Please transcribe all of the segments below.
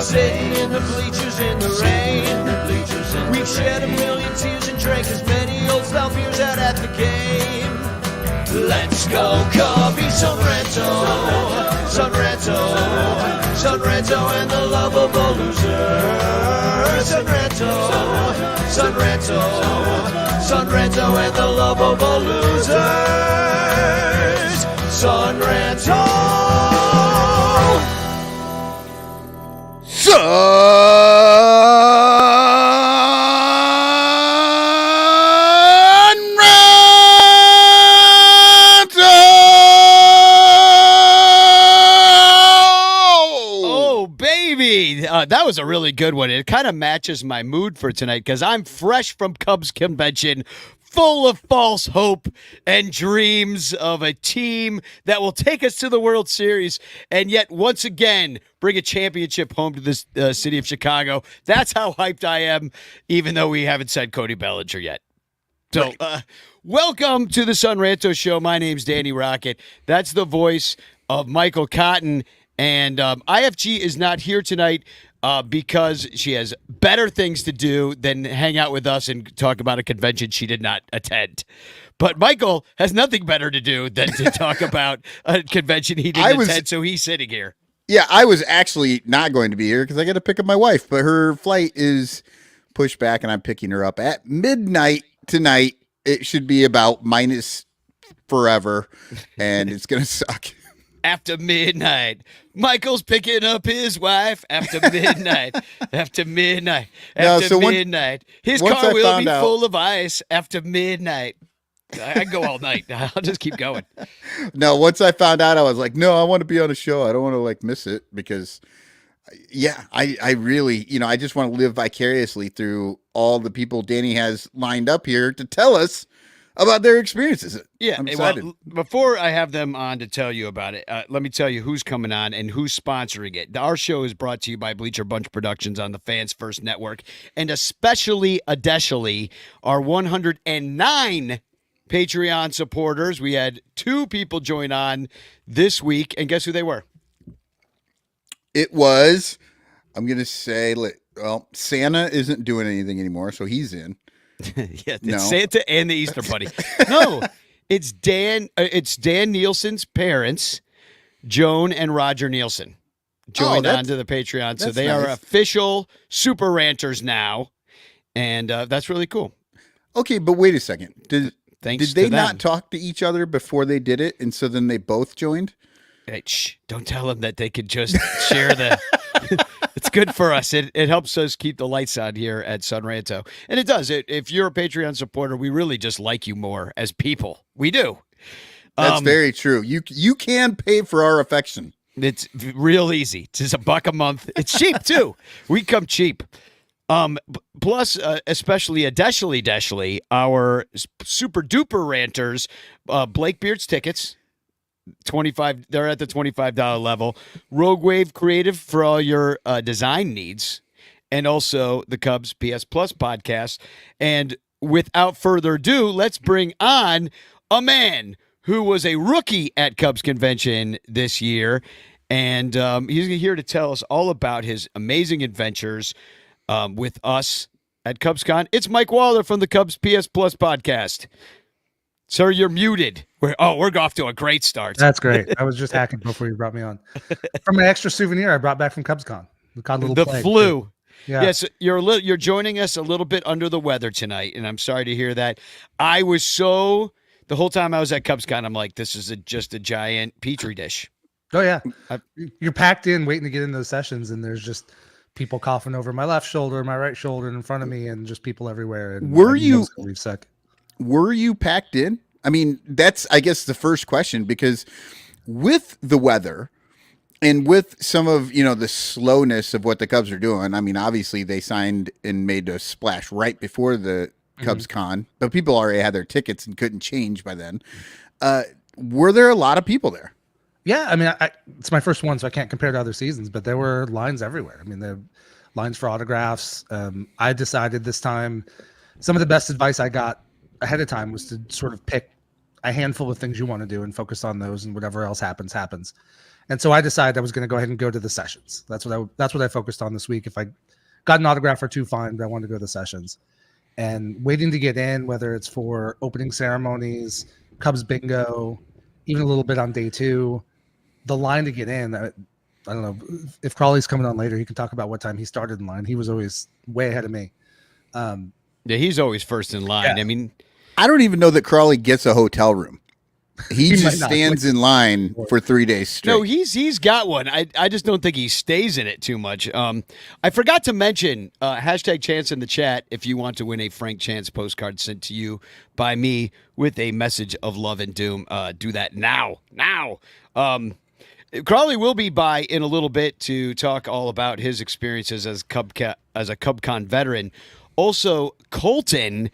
Sitting in the bleachers in the rain. We've shed a million tears and drank as many old style beers out at the game. Let's go Cubby, Ranto, Ranto and the lovable losers. Ranto and the lovable losers. Ranto. That was a really good one. It kind of matches my mood for tonight because I'm fresh from Cubs convention, full of false hope and dreams of a team that will take us to the World Series and yet once again bring a championship home to this city of Chicago. That's how hyped I am, even though we haven't said Cody Bellinger yet. So, welcome to the Ranto Show. My name's Danny Rockett. That's the voice of Michael Cotton. And IFG is not here tonight because she has better things to do than hang out with us and talk about a convention she did not attend. But Michael has nothing better to do than to talk about a convention he didn't attend, so he's sitting here. Yeah, I was actually not going to be here because I got to pick up my wife, but her flight is pushed back, and I'm picking her up at midnight tonight. It should be about minus forever, and it's going to suck. After midnight, Michael's picking up his wife after midnight. After midnight. His car will be full of ice after midnight. I go all night. I'll just keep going. No, once I found out, I was like, no, I want to be on a show. I don't want to miss it because, I really, I just want to live vicariously through all the people Danny has lined up here to tell us about their experiences. Yeah, well, before I have them on to tell you about it, let me tell you who's coming on and who's sponsoring it. Our show is brought to you by Bleacher Bunch Productions on the Fans First Network, and especially our 109 Patreon supporters. We had 2 people join on this week, and guess who they were? It was, I'm going to say, Santa isn't doing anything anymore, so he's in. Yeah, it's Santa and the Easter Bunny. No, it's Dan. It's Dan Nielsen's parents, Joan and Roger Nielsen, joined onto the Patreon, so they are official super ranters now, and that's really cool. Okay, but wait a second. Did they not talk to each other before they did it, and so then they both joined? Hey, shh! Don't tell them that they could just share the. It's good for us. It helps us keep the lights on here at Ranto. And it does. If you're a Patreon supporter, we really just like you more as people. We do. That's very true. You can pay for our affection. It's real easy. It's just $1 a month. It's cheap, too. We come cheap. Plus, especially Adeshly, our super duper ranters, Blake Beard's tickets. They're at the $25 level. Rogue Wave Creative for all your design needs, and also the Cubs PS Plus podcast. And without further ado, let's bring on a man who was a rookie at Cubs Convention this year, and he's here to tell us all about his amazing adventures with us at CubsCon. It's Mike Waller from the Cubs PS Plus podcast. Sir, you're muted. We're off to a great start. That's great. I was just hacking before you brought me on. From my extra souvenir I brought back from CubsCon. The flu. Too. Yeah. Yes, you're joining us a little bit under the weather tonight, and I'm sorry to hear that. I was the whole time I was at CubsCon, I'm like, this is just a giant petri dish. Oh yeah, you're packed in, waiting to get in those sessions, and there's just people coughing over my left shoulder, my right shoulder, in front of me, and just people everywhere. And were you packed in? I mean, that's, I guess, the first question, because with the weather and with some of, the slowness of what the Cubs are doing, I mean, obviously they signed and made a splash right before the Cubs Con, but people already had their tickets and couldn't change by then. Were there a lot of people there? Yeah, I mean, it's my first one, so I can't compare to other seasons, but there were lines everywhere. I mean, the lines for autographs. I decided this time, some of the best advice I got ahead of time was to sort of pick a handful of things you want to do and focus on those, and whatever else happens. And so I decided I was going to go ahead and go to the sessions. That's what I focused on this week. If I got an autograph or two, fine, but I wanted to go to the sessions. And waiting to get in, whether it's for opening ceremonies, Cubs bingo, even a little bit on day 2, the line to get in, I don't know if Crawly's coming on later. He can talk about what time he started in line. He was always way ahead of me. Yeah, he's always first in line. Yeah. I mean, I don't even know that Crawly gets a hotel room. He He just might not. stands in line for 3 days straight. no, he's got one. I just don't think he stays in it too much. I forgot to mention hashtag Chance in the chat if you want to win a Frank Chance postcard sent to you by me with a message of love and doom. Do that now. Crawly will be by in a little bit to talk all about his experiences as a CubCon veteran. Also, Colton,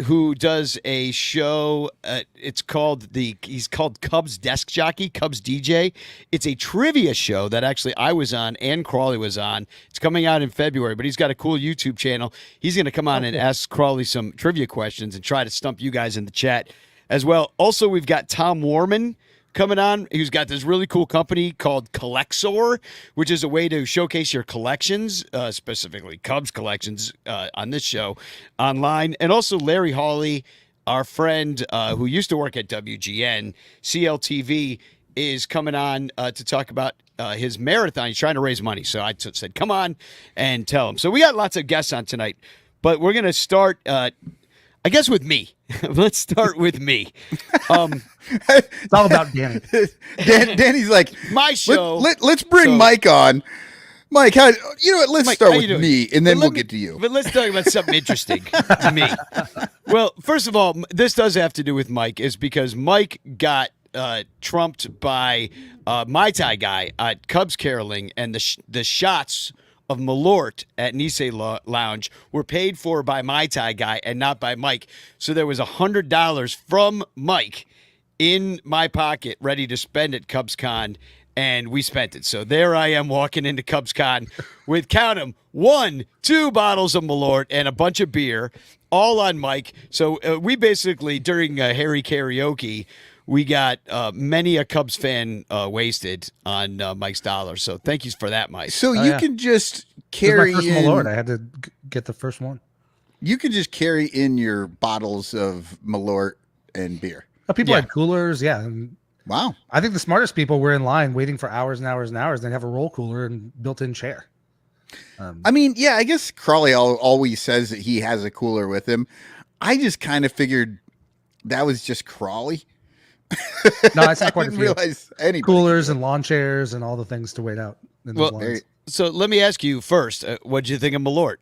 who does a show. He's called Cubs Desk Jockey, Cubs DJ. It's a trivia show that actually I was on and Crawly was on. It's coming out in February, but he's got a cool YouTube channel. He's going to come on and ask Crawly some trivia questions and try to stump you guys in the chat as well. Also, we've got Tom Warman coming on, who's got this really cool company called Collector, which is a way to showcase your collections, specifically Cubs collections, on this show online. And also Larry Hawley, our friend who used to work at WGN, CLTV, is coming on to talk about his marathon. He's trying to raise money. So I said, come on and tell him. So we got lots of guests on tonight, but we're going to start, I guess, with me. Let's start with me. It's all about Danny. Danny's like, My show. Let's bring Mike on. Mike, you know what? Let's Mike, start how with you doing? me, and then But we'll let me- get to you. But let's talk about something interesting to me. Well, first of all, this does have to do with Mike, is because Mike got trumped by Mai Tai guy at Cubs caroling, and the shots of Malort at Nisei Lounge were paid for by Mai Tai guy and not by Mike. So there was $100 from Mike in my pocket, ready to spend at CubsCon, and we spent it. So there I am walking into CubsCon with, count 'em, 1, 2 bottles of Malort and a bunch of beer, all on Mike. So we basically, during Harry Karaoke, we got many a Cubs fan wasted on Mike's dollar. So thank you for that, Mike. So Oh, you yeah. can just This is carry my first in. Malort. I had to get the first one. You can just carry in your bottles of Malort and beer. People Yeah. had coolers, yeah. And Wow. I think the smartest people were in line waiting for hours and hours and hours. They'd have a roll cooler and built-in chair. I mean, yeah, I guess Crawly always says that he has a cooler with him. I just kind of figured that was just Crawly. No, it's I not quite a didn't few. realize anybody. Coolers and lawn chairs and all the things to wait out in those Well, lines. So let me ask you first, what'd you think of Malort?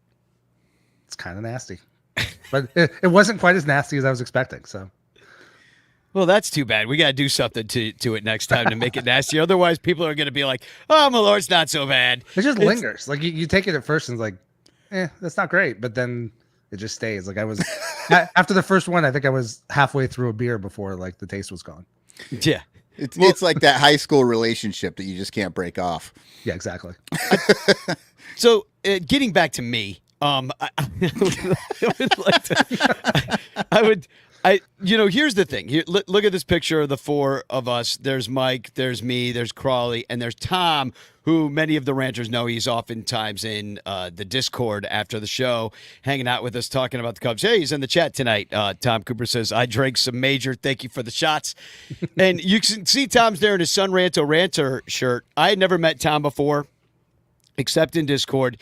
It's kind of nasty, but it wasn't quite as nasty as I was expecting. So Well, that's too bad. We got to do something to it next time to make it nasty. Otherwise, people are going to be like, oh, Malort's not so bad. it just lingers. Like you take it at first and it's like, that's not great. But then it just stays. Like I was after the first one, I think I was halfway through a beer before like the taste was gone. Yeah. It's like that high school relationship that you just can't break off. Yeah, exactly. So getting back to me, I would like to, here's the thing. Here, look at this picture of the 4 of us. There's Mike, there's me, there's Crawly, and there's Tom, who many of the ranters know. He's oftentimes in the Discord after the show, hanging out with us, talking about the Cubs. Hey, he's in the chat tonight. Tom Cooper says, I drank some major. Thank you for the shots. And you can see Tom's there in his Son Ranto Ranter shirt. I had never met Tom before, except in Discord.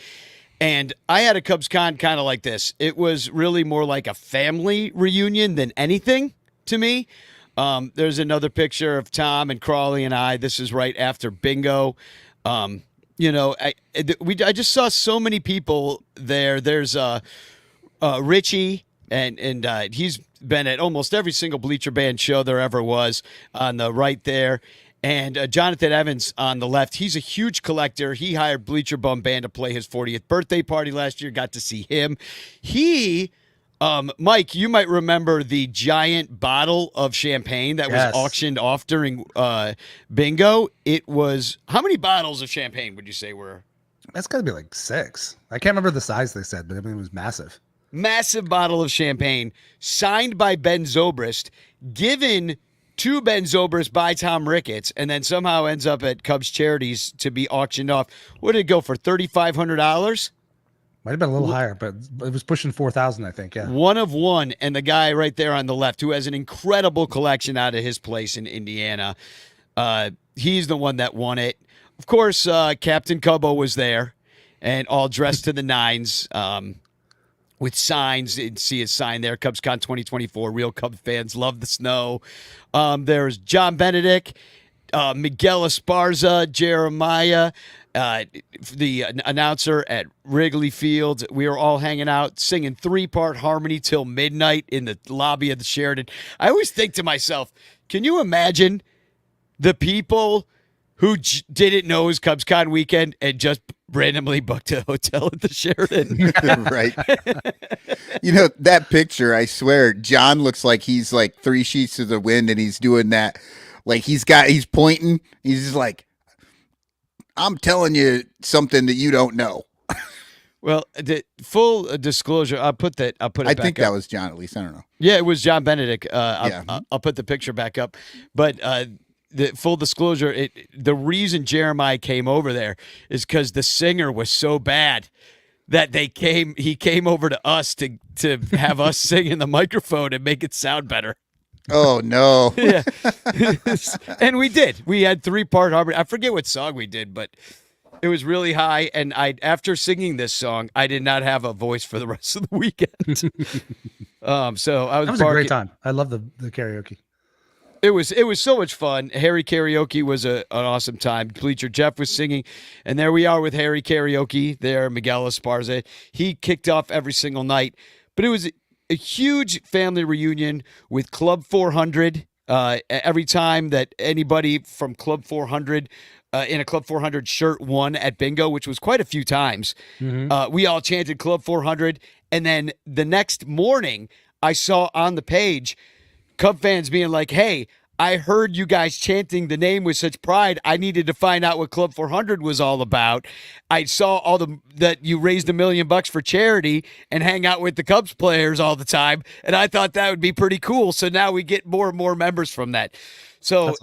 And I had a Cubs con kind of like this. It was really more like a family reunion than anything to me. There's another picture of Tom and Crawly and I. This is right after bingo. I just saw so many people there. There's Richie, and he's been at almost every single Bleacher Band show there ever was on the right there. And Jonathan Evans on the left, he's a huge collector. He hired Bleacher Bum Band to play his 40th birthday party last year. Got to see him. Mike, you might remember the giant bottle of champagne that was auctioned off during bingo. It was, how many bottles of champagne would you say were? That's got to be like 6. I can't remember the size they said, but I mean, it was massive. Massive bottle of champagne signed by Ben Zobrist, given to Ben Zobrist by Tom Ricketts, and then somehow ends up at Cubs Charities to be auctioned off. What did it go for? $3,500. Might have been a little higher, but it was pushing 4,000, I think. Yeah. One of one, and the guy right there on the left who has an incredible collection out of his place in Indiana. He's the one that won it. Of course, Captain Cubbo was there, and all dressed to the nines with signs. You can see his sign there, CubsCon 2024. Real Cubs fans love the snow. There's John Benedict, Miguel Esparza, Jeremiah, the announcer at Wrigley Field. We were all hanging out, singing 3-part harmony till midnight in the lobby of the Sheraton. I always think to myself, can you imagine the people who didn't know it was CubsCon weekend and just randomly booked a hotel at the Sheraton? Right. You know, that picture, I swear, John looks like he's like 3 sheets to the wind and he's doing that. Like he's pointing. He's just like, I'm telling you something that you don't know. Well, the full disclosure, I'll put it back I think up. that was John, at least. I don't know. Yeah, it was John Benedict. Yeah. I'll put the picture back up. But the full disclosure, the reason Jeremiah came over there is because the singer was so bad that he came over to us to have us sing in the microphone and make it sound better. Oh, no. Yeah. And we did. We had 3-part harmony. I forget what song we did, but it was really high. And after singing this song, I did not have a voice for the rest of the weekend. So I was That was a great time. I love the karaoke. It was so much fun. Harry Karaoke was an awesome time. Bleacher Jeff was singing, and there we are with Harry Karaoke there, Miguel Esparza. He kicked off every single night, but it was a huge family reunion with Club 400. Every time that anybody from Club 400 in a Club 400 shirt won at bingo, which was quite a few times, we all chanted Club 400, and then the next morning I saw on the page Cub fans being like, hey, I heard you guys chanting the name with such pride. I needed to find out what Club 400 was all about. I saw that you raised $1 million for charity and hang out with the Cubs players all the time, and I thought that would be pretty cool. So now we get more and more members from that. So, That's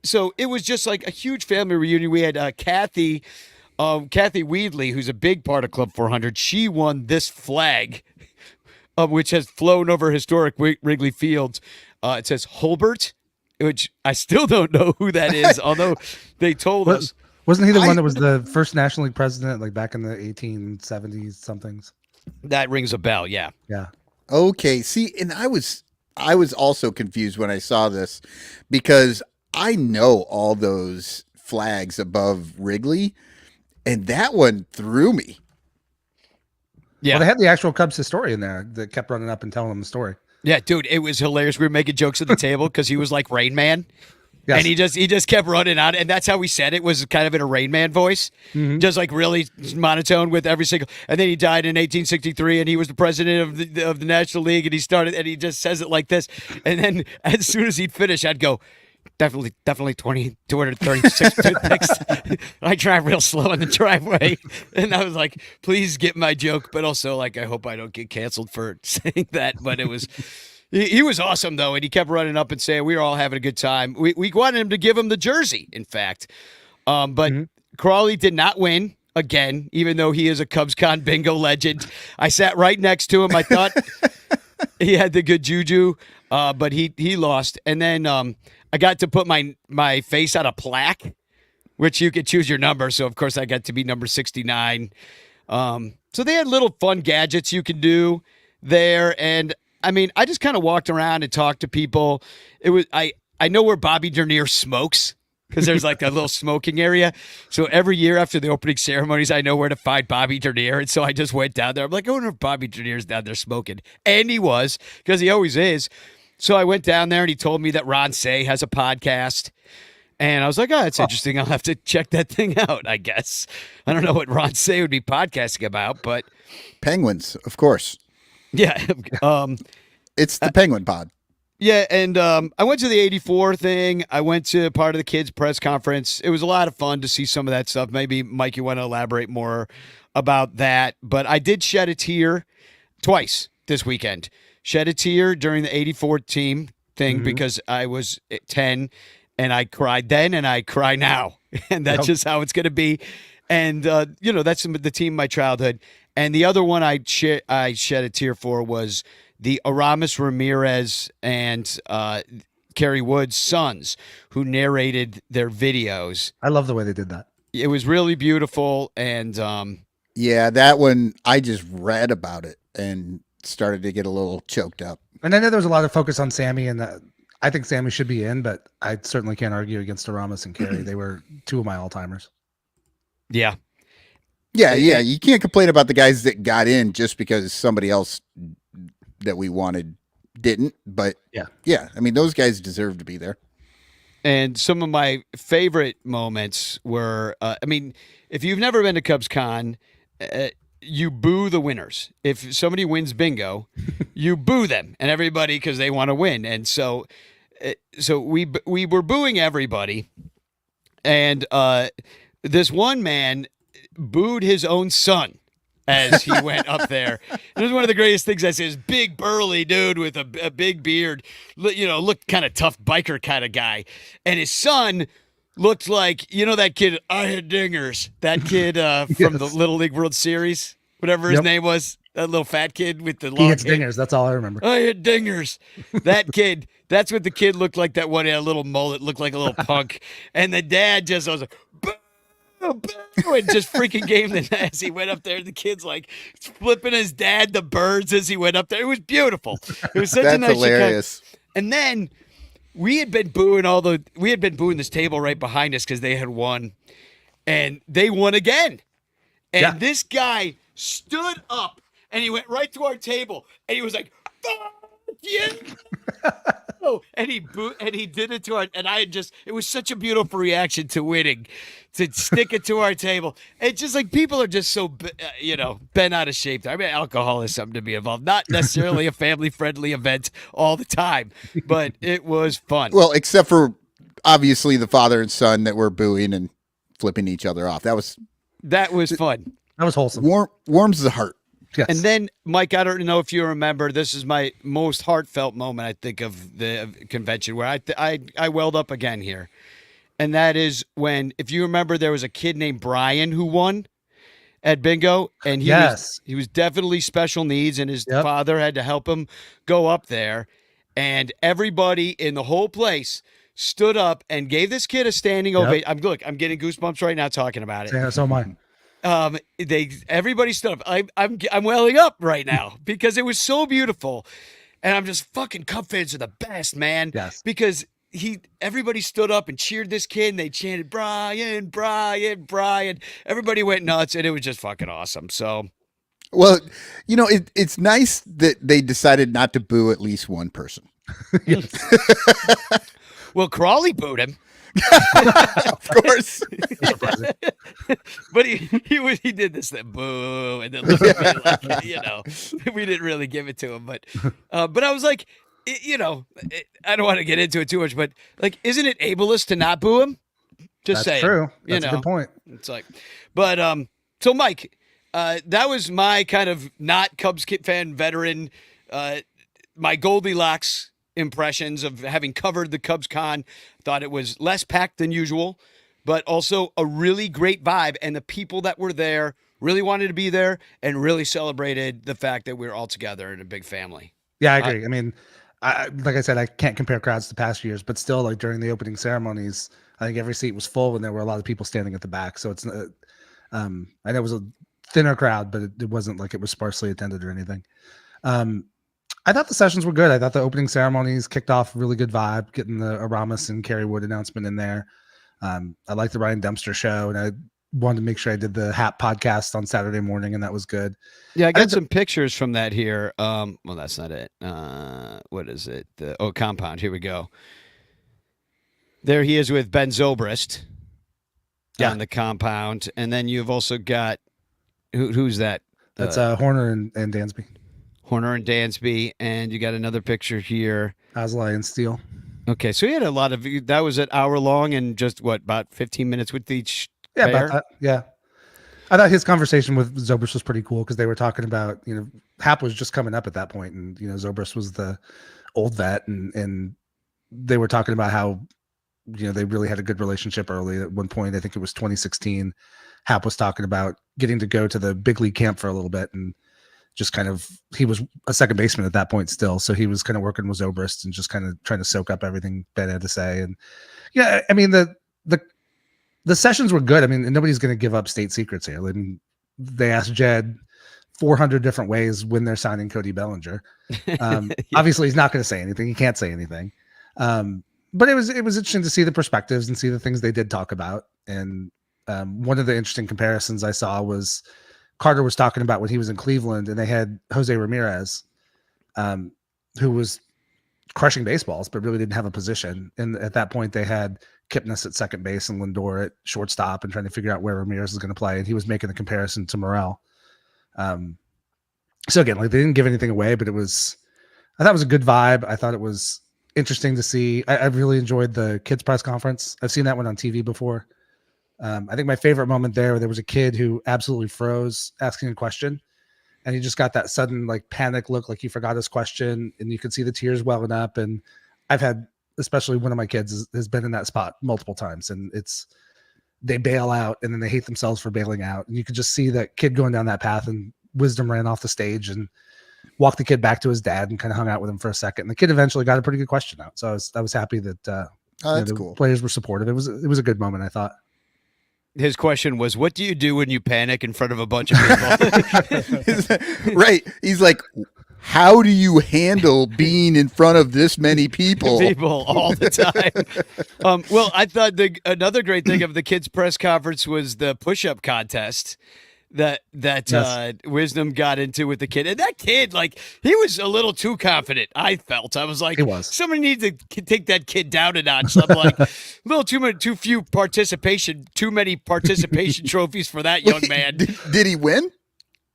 awesome. it was just like a huge family reunion. We had Kathy Weedley, who's a big part of Club 400. She won this flag, which has flown over historic Wrigley Fields. It says Holbert, which I still don't know who that is, although they told us. Wasn't he the one that was the first National League president, like back in the 1870s somethings? That rings a bell, yeah. Yeah. Okay. See, and I was also confused when I saw this because I know all those flags above Wrigley, and that one threw me. Yeah. Well, they had the actual Cubs historian there that kept running up and telling them the story. Yeah, dude, it was hilarious. We were making jokes at the table because he was like Rain Man. Yes. And he just kept running on, and that's how we said it, was kind of in a Rain Man voice, just like really monotone with every single. And then he died in 1863, and he was the president of the National League, and he just says it like this. And then as soon as he'd finish, I'd go, definitely 236 toothpicks. I drive real slow in the driveway, and I was like, please get my joke, but also like I hope I don't get canceled for saying that. But it was. He was awesome, though, and he kept running up and saying we were all having a good time. We wanted him to give him the jersey, in fact. But Crawly did not win again, even though he is a CubsCon bingo legend. I sat right next to him. I thought he had the good juju, but he lost. And then I got to put my face on a plaque, which you could choose your number. So, of course, I got to be number 69. So they had little fun gadgets you could do there, and I mean, I just kind of walked around and talked to people. It was I know where Bobby Dernier smokes because there's like a little smoking area. So every year after the opening ceremonies, I know where to find Bobby Dernier. And so I just went down there. I'm like, I wonder if Bobby Dernier's down there smoking. And he was, because he always is. So I went down there and he told me that Ron Say has a podcast. And I was like, oh, that's interesting. I'll have to check that thing out, I guess. I don't know what Ron Say would be podcasting about, but Penguins, of course. yeah. It's the Penguin Pod. Yeah, and I went to the 84 thing. I went to part of the kids' press conference. It was a lot of fun to see some of that stuff. Maybe, Mike, you want to elaborate more about that. But I did shed a tear twice this weekend. Shed a tear during the 84 team thing because I was 10 and I cried then and I cry now. And that's just how it's going to be. And, that's the team of my childhood. And the other one I shed a tear for was the Aramis Ramirez and Kerry Wood's sons who narrated their videos. I love the way they did that. It was really beautiful. And yeah, that one, I just read about it and started to get a little choked up. And I know there was a lot of focus on Sammy, and I think Sammy should be in, but I certainly can't argue against Aramis and Kerry. They were two of my all-timers. Yeah. Yeah. You can't complain about the guys that got in just because somebody else that we wanted didn't. But yeah. I mean, those guys deserve to be there. And some of my favorite moments were, if you've never been to Cubs Con, you boo the winners. If somebody wins bingo, you boo them and everybody because they want to win. And so we were booing everybody. And this one man booed his own son as he went up there. It was one of the greatest things I see. This big burly dude with a big beard, looked kind of tough biker kind of guy. And his son looked like, that kid, I had dingers. That kid from the Little League World Series, whatever his name was. That little fat kid with the long He hits dingers. That's all I remember. I had dingers. That kid, that's what the kid looked like. That one had a little mullet, looked like a little punk. And the dad just was like, boo, boo, and just freaking gave him as he went up there. The kid's like flipping his dad the birds as he went up there. It was beautiful. It was such a nice hilarious. And then we had been booing this table right behind us because they had won, and they won again. And this guy stood up and he went right to our table and he was like, "Fuck you!" And he did it to our, and it was such a beautiful reaction to winning, to stick it to our table. It's just like people are just so, bent out of shape. I mean, alcohol is something to be involved, not necessarily a family-friendly event all the time, but it was fun. Well, except for obviously the father and son that were booing and flipping each other off. That was fun. That was wholesome. Warms the heart. Yes. And then, Mike, I don't know if you remember, this is my most heartfelt moment, I think, of the convention, where I welled up again here. And that is when, if you remember, there was a kid named Brian who won at bingo, and he was definitely special needs, and his father had to help him go up there. And everybody in the whole place stood up and gave this kid a standing ovation. I'm getting goosebumps right now talking about it. Yeah, so am I. Everybody stood up. I'm welling up right now because it was so beautiful, and I'm just fucking Cub fans are the best, man. Yes, because everybody stood up and cheered this kid, and they chanted Brian, Brian, Brian. Everybody went nuts, and it was just fucking awesome. So, well, it's nice that they decided not to boo at least one person. Well, Crawly booed him. Of course. But he did this then boo, and then looked at me like, we didn't really give it to him, but I was like, I don't want to get into it too much, but like, isn't it ableist to not boo him? Just That's saying. true. That's a good point. It's like, but so Mike, that was my kind of not Cubs fan veteran, my Goldilocks impressions of having covered the Cubs Con. Thought it was less packed than usual, but also a really great vibe, and the people that were there really wanted to be there and really celebrated the fact that we were all together in a big family. Yeah, I agree. I mean, like I said, I can't compare crowds to past years, but still, like during the opening ceremonies, I think every seat was full and there were a lot of people standing at the back. So it's, I know it was a thinner crowd, but it wasn't like it was sparsely attended or anything. I thought the sessions were good. I thought the opening ceremonies kicked off really good vibe, getting the Aramis and Kerry Wood announcement in there. I liked the Ryan Dempster show, and I wanted to make sure I did the Hap podcast on Saturday morning, and that was good. Yeah, I got some pictures from that here. Well, that's not it. What is it? Compound. Here we go. There he is with Ben Zobrist on the compound, and then you've also got who's that? That's Horner and Dansby. Horner and Dansby, and you got another picture here. Aslai and Steele. Okay, so he had a lot of that was an hour long and just about 15 minutes with each. Yeah, pair? about that. Yeah, I thought his conversation with Zobrist was pretty cool because they were talking about Hap was just coming up at that point, and Zobrist was the old vet, and they were talking about how, they really had a good relationship early. At one point, I think it was 2016, Hap was talking about getting to go to the big league camp for a little bit, and just kind of, he was a second baseman at that point still. So he was kind of working with Zobrist and just kind of trying to soak up everything Ben had to say. And yeah, I mean, the sessions were good. I mean, nobody's going to give up state secrets here. I mean, they asked Jed 400 different ways when they're signing Cody Bellinger. Obviously he's not going to say anything. He can't say anything. But it was interesting to see the perspectives and see the things they did talk about. And one of the interesting comparisons I saw was Carter was talking about when he was in Cleveland, and they had Jose Ramirez, who was crushing baseballs, but really didn't have a position. And at that point, they had Kipnis at second base and Lindor at shortstop, and trying to figure out where Ramirez is going to play. And he was making the comparison to Morel. So again, like, they didn't give anything away, but I thought it was a good vibe. I thought it was interesting to see. I really enjoyed the kids press conference. I've seen that one on TV before. I think my favorite moment there was a kid who absolutely froze asking a question, and he just got that sudden like panic look, like he forgot his question, and you could see the tears welling up. And I've had, especially one of my kids has been in that spot multiple times, and they bail out and then they hate themselves for bailing out. And you could just see that kid going down that path, and Wisdom ran off the stage and walked the kid back to his dad and kind of hung out with him for a second. And the kid eventually got a pretty good question out. So I was happy that that's the cool. Players were supportive. It was a good moment, I thought. His question was, what do you do when you panic in front of a bunch of people? Right. He's like, how do you handle being in front of this many people? People all the time. Well, I thought another great thing of the kids' press conference was the push-up contest that yes. Wisdom got into with the kid. And that kid, like, he was a little too confident, I felt. I was like, somebody needs to take that kid down a notch. So I'm like, a little too many participation trophies for that young man. Did he win?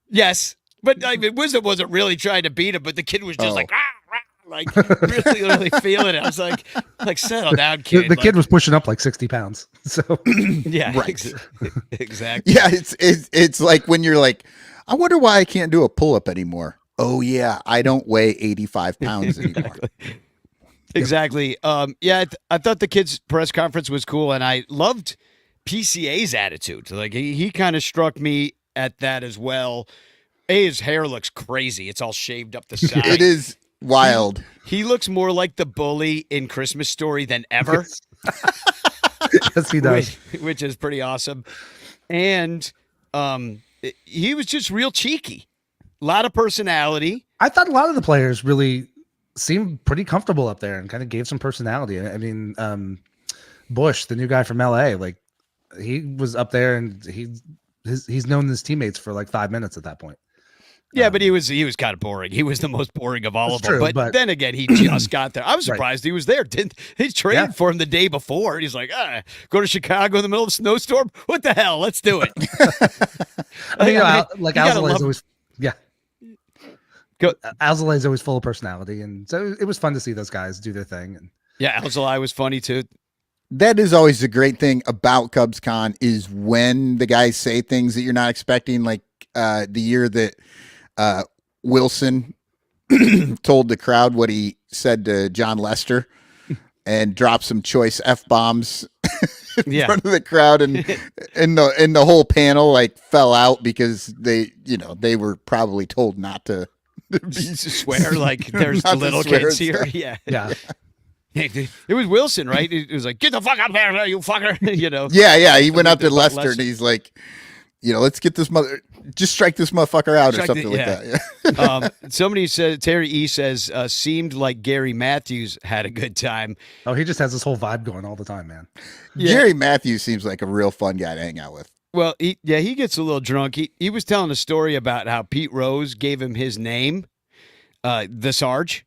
Yes. But I mean, Wisdom wasn't really trying to beat him, but the kid was just like really feeling it. I was like settle down, kid. The kid was pushing up like 60 pounds. So yeah, right. Exactly. Yeah, it's like when you're like, I wonder why I can't do a pull-up anymore. Oh yeah, I don't weigh 85 pounds anymore. Exactly. Yeah, I thought the kids' press conference was cool, and I loved PCA's attitude. Like he kind of struck me at that as well. His hair looks crazy. It's all shaved up the side. It is wild. He looks more like the bully in Christmas Story than ever. Yes, he does. Which is pretty awesome. And he was just real cheeky. A lot of personality. I thought a lot of the players really seemed pretty comfortable up there and kind of gave some personality. I mean, Bush, the new guy from LA, like, he was up there and he's known his teammates for like 5 minutes at that point. Yeah, but he was kind of boring. He was the most boring of all of them. True, but then again, he just got there. I was surprised he was there. He traded for him the day before. He's like, go to Chicago in the middle of a snowstorm? What the hell? Let's do it. I mean, Alzolay is always, Alzolay is always full of personality, and so it was fun to see those guys do their thing. And yeah, Alzolay was funny too. That is always the great thing about CubsCon is when the guys say things that you're not expecting, like the year that Wilson told the crowd what he said to John Lester and dropped some choice F-bombs in front of the crowd, and the whole panel like fell out because they were probably told not to swear, like there's little kids here. Yeah. It was Wilson, right? It was like, get the fuck up there, you fucker. Yeah. He went up to Lester and he's like, let's get this just strike this motherfucker out or something like that. Yeah. Somebody said, Terry E says, seemed like Gary Matthews had a good time. Oh, he just has this whole vibe going all the time, man. Yeah. Gary Matthews seems like a real fun guy to hang out with. Well, he gets a little drunk. He was telling a story about how Pete Rose gave him his name, the Sarge.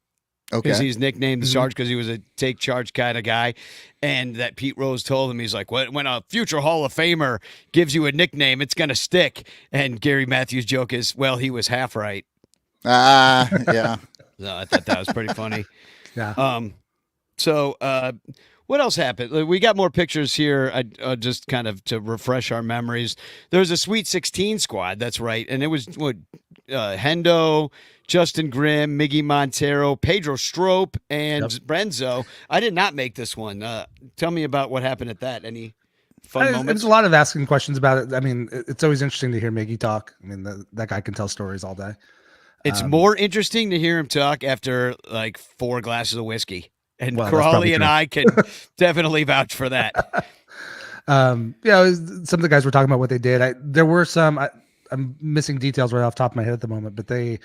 Okay. Because he's nicknamed the Sarge because he was a take charge kind of guy. And that Pete Rose told him, he's like, when a future Hall of Famer gives you a nickname, it's going to stick. And Gary Matthews' joke is, well, he was half right. Yeah. So I thought that was pretty funny. Yeah. So what else happened? We got more pictures here, just kind of to refresh our memories. There was a Sweet 16 squad, that's right. And it was Hendo, Justin Grimm, Miggy Montero, Pedro Strop, and Brenzo. I did not make this one. Tell me about what happened at that. Any fun moments? There's a lot of asking questions about it. I mean, it's always interesting to hear Miggy talk. I mean, that guy can tell stories all day. It's more interesting to hear him talk after like 4 glasses of whiskey. And Well, Crawly and I can definitely vouch for that. Some of the guys were talking about what they did. There were some. I'm missing details right off the top of my head at the moment, but they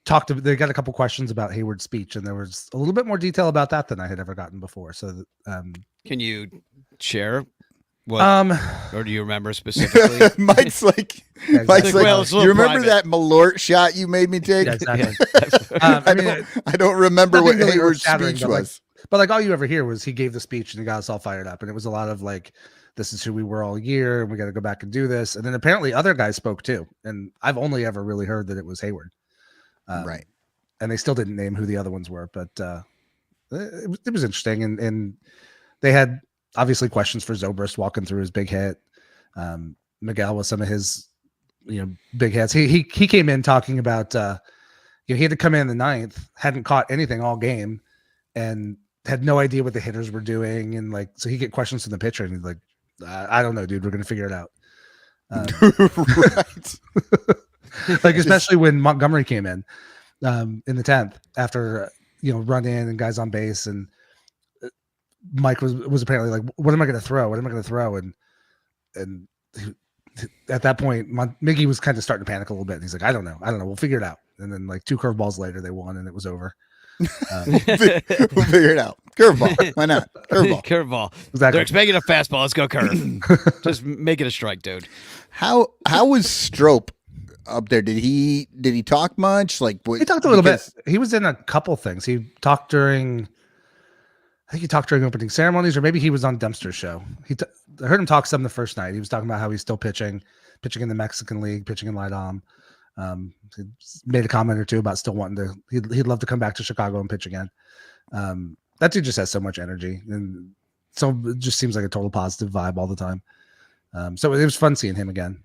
got a couple questions about Hayward's speech, and there was a little bit more detail about that than I had ever gotten before. So, can you share what, or do you remember specifically? Mike's like, Yeah, exactly. Well, it's a you little remember private. that Malort shot you made me take? yeah, exactly. I don't remember what nothing really Hayward's earth-shattering, speech but, was. But like all you ever hear was he gave the speech and he got us all fired up, and it was a lot of like, this is who we were all year, and we got to go back and do this. And then apparently other guys spoke too, and I've only ever really heard that it was Hayward. Right. And they still didn't name who the other ones were, but it was interesting. And they had obviously questions for Zobrist walking through his big hit. Miguel with some of his, big hits. He came in talking about, he had to come in the 9th, hadn't caught anything all game, and had no idea what the hitters were doing. And like, so he get questions from the pitcher, and he's like, I don't know, dude, we're going to figure it out. Right. Like, especially when Montgomery came in the 10th after, run in and guys on base, and Mike was apparently like, what am I going to throw? What am I going to throw? And at that point, Miggy was kind of starting to panic a little bit. And he's like, I don't know. We'll figure it out. And then like 2 curveballs later, they won and it was over. We'll figure it out. Curveball. Why not? Curveball. Curveball. Exactly. They're expecting a fastball. Let's go curve. Just make it a strike, dude. How was Strop up there? Did he talk much? Like He talked a little bit. He was in a couple things. He talked during opening ceremonies, or maybe he was on Dempster's show. I heard him talk some the first night. He was talking about how he's still pitching in the Mexican League, pitching in Lidom. He made a comment or two about still wanting to. He'd love to come back to Chicago and pitch again. That dude just has so much energy, and so it just seems like a total positive vibe all the time. So it was fun seeing him again.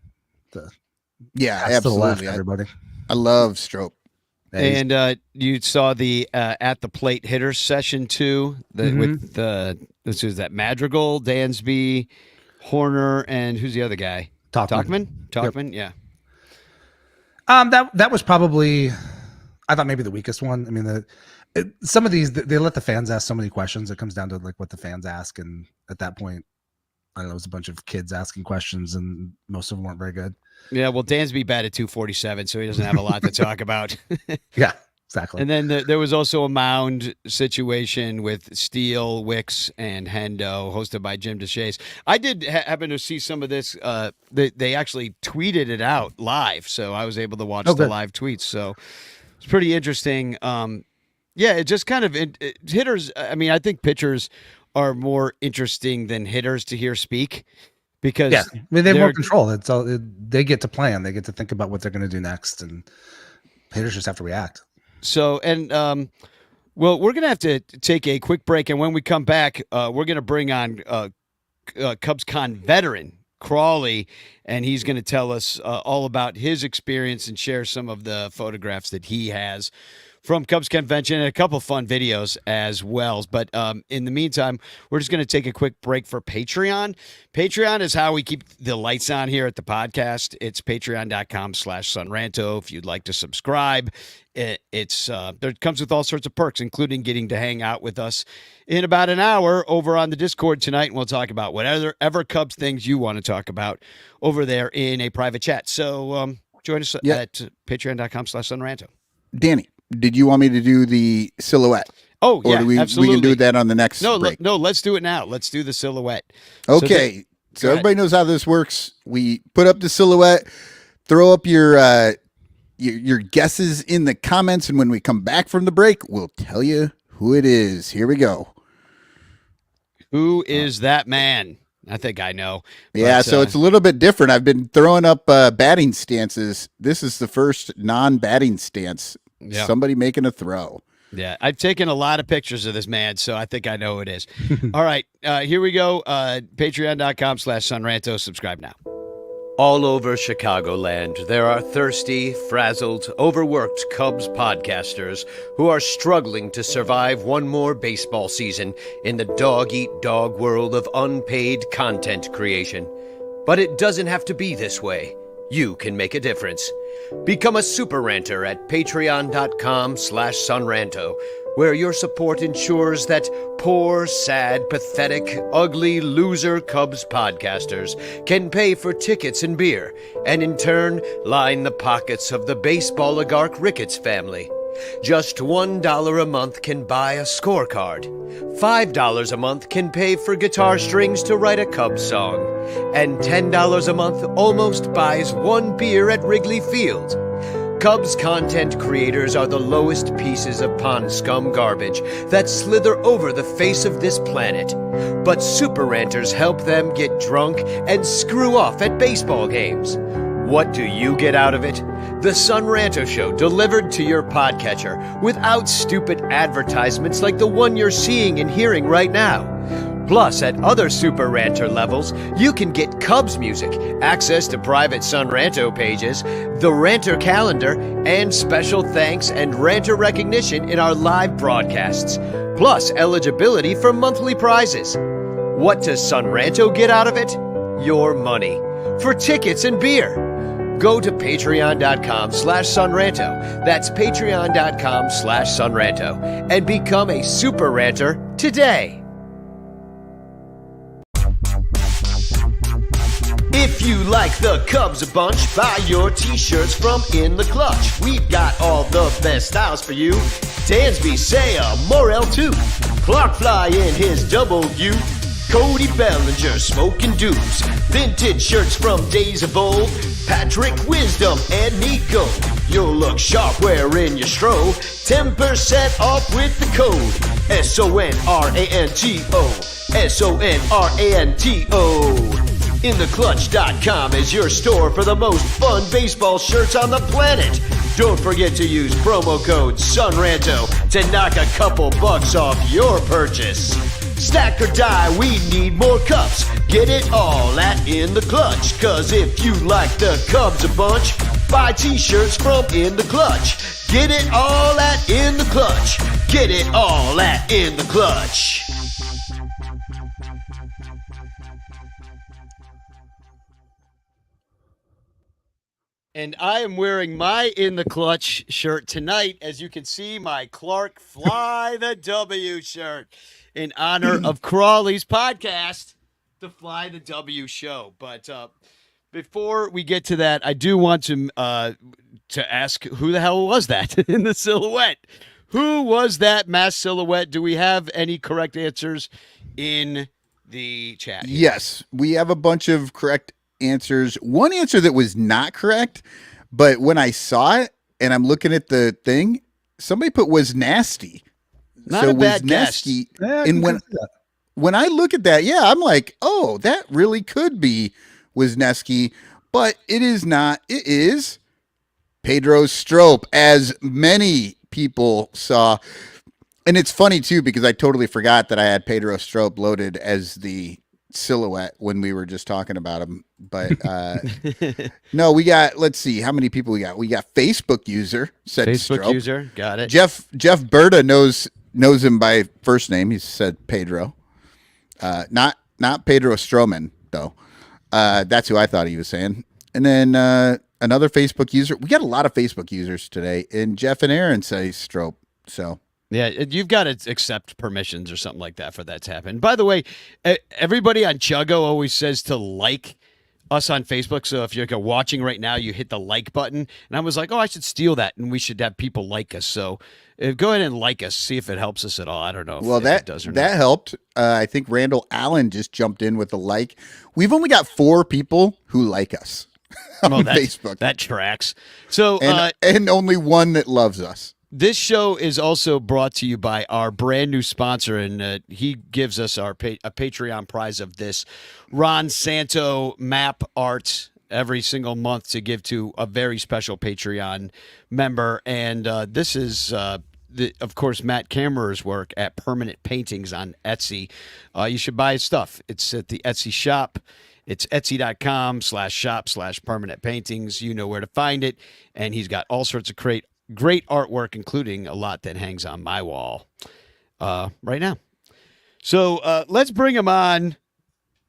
Yeah, Pass to the left, absolutely. everybody. I love Strop. And you saw the at the plate hitters session too, with this was that Madrigal, Dansby, Horner, and who's the other guy? Talkman. Yeah. That was probably, I thought maybe the weakest one. I mean, some of these they let the fans ask so many questions. It comes down to like what the fans ask, and at that point, I don't know, it was a bunch of kids asking questions, and most of them weren't very good. Yeah, well, Dansby batted .247, so he doesn't have a lot to talk about. Yeah, exactly. And then there was also a mound situation with Steele, Wicks, and Hendo, hosted by Jim DeShays. I did happen to see some of this. They actually tweeted it out live, so I was able to watch the live tweets. So it's pretty interesting. Yeah, it just kind of hitters. I mean, I think pitchers are more interesting than hitters to hear speak. Because I mean, they have more control. It's all, they get to plan. They get to think about what they're going to do next, and hitters just have to react. So, and well, we're going to have to take a quick break, and when we come back, we're going to bring on CubsCon veteran Crawly, and he's going to tell us all about his experience and share some of the photographs that he has from Cubs Convention and a couple of fun videos as well. But in the meantime, we're just going to take a quick break for Patreon. Patreon is how we keep the lights on here at the podcast. It's patreon.com/sunranto. If you'd like to subscribe, it's there comes with all sorts of perks, including getting to hang out with us in about an hour over on the Discord tonight. And we'll talk about whatever Cubs things you want to talk about over there in a private chat. So join us at patreon.com/sunranto. Danny, did you want me to do the silhouette? Oh, yeah, or do we absolutely. We can do that on the next break. No, let's do it now. Let's do the silhouette. Okay, so everybody knows how this works. We put up the silhouette, throw up your guesses in the comments, and when we come back from the break, we'll tell you who it is. Here we go. Who is that man? I think I know. Yeah, so it's a little bit different. I've been throwing up batting stances. This is the first non-batting stance. Yeah. Somebody making a throw. Yeah, I've taken a lot of pictures of this man, so I think I know who it is. All right, here we go. Patreon.com/sunranto. Subscribe now. All over Chicagoland, there are thirsty, frazzled, overworked Cubs podcasters who are struggling to survive one more baseball season in the dog-eat-dog world of unpaid content creation. But it doesn't have to be this way. You can make a difference. Become a super ranter at patreon.com/sunranto, where your support ensures that poor, sad, pathetic, ugly, loser Cubs podcasters can pay for tickets and beer, and in turn line the pockets of the baseball oligarch Rockett's family. Just $1 a month can buy a scorecard. $5 a month can pay for guitar strings to write a Cubs song. And $10 a month almost buys one beer at Wrigley Field. Cubs content creators are the lowest pieces of pond scum garbage that slither over the face of this planet. But super ranters help them get drunk and screw off at baseball games. What do you get out of it? The Sun Ranto Show delivered to your podcatcher without stupid advertisements like the one you're seeing and hearing right now. Plus, at other Super Ranter levels, you can get Cubs music, access to private Sun Ranto pages, the Ranter calendar, and special thanks and Ranter recognition in our live broadcasts, plus eligibility for monthly prizes. What does Sun Ranto get out of it? Your money. For tickets and beer. Go to patreon.com/sunranto. That's patreon.com/sunranto. And become a Super Ranter today. If you like the Cubs a bunch, buy your t-shirts from In the Clutch. We've got all the best styles for you. Dansby, Saya, Morel too. Clark Fly in his double U. Cody Bellinger smoking dupes. Vintage shirts from days of old. Patrick Wisdom and Nico. You'll look sharp wearing your strobe. 10% off with the code SONRANTO. SONRANTO. InTheClutch.com is your store for the most fun baseball shirts on the planet. Don't forget to use promo code SUNRANTO to knock a couple bucks off your purchase. Stack or die, we need more cups. Get it all at In the Clutch. Cause if you like the Cubs a bunch, buy t-shirts from In the Clutch. Get it all at In the Clutch. Get it all at In the Clutch. And I am wearing my In the Clutch shirt tonight. As you can see, my Clark Fly the W shirt in honor of Crawly's podcast, the Fly the W show. But before we get to that, I do want to ask, who the hell was that in the silhouette? Who was that mass silhouette? Do we have any correct answers in the chat? Yes, we have a bunch of correct answers. One answer that was not correct, but when I saw it and I'm looking at the thing, somebody put was nasty. Not a bad guess. Yeah, And when I look at that, yeah, I'm like, oh, that really could be Wisniewski, but it is not. It is Pedro Strop, as many people saw. And it's funny too, because I totally forgot that I had Pedro Strop loaded as the silhouette when we were just talking about him. But no, we got, let's see how many people we got. We got Facebook user said Facebook Strop. user, got it. Jeff Berta knows him by first name. He said Pedro. Not Pedro Stroman though. That's who I thought he was saying. And then another Facebook user. We got a lot of Facebook users today, and Jeff and Aaron say Strop. So yeah, you've got to accept permissions or something like that for that to happen. By the way, everybody on Chuggo always says to like us on Facebook. So if you're watching right now, you hit the like button. And I was like, oh, I should steal that, and we should have people like us. So go ahead and like us, see if it helps us at all. I don't know if it does or not. That helped. I think Randall Allen just jumped in with a like. We've only got 4 people who like us on Facebook. That tracks. So and only 1 that loves us. This show is also brought to you by our brand new sponsor, and he gives us a Patreon prize of this Ron Santo map art every single month to give to a very special Patreon member. And this is, of course, Matt Kammerer's work at Permanent Paintings on Etsy. You should buy his stuff. It's at the Etsy shop. It's etsy.com/shop/permanent paintings. You know where to find it. And he's got all sorts of great artwork, including a lot that hangs on my wall right now. So let's bring him on.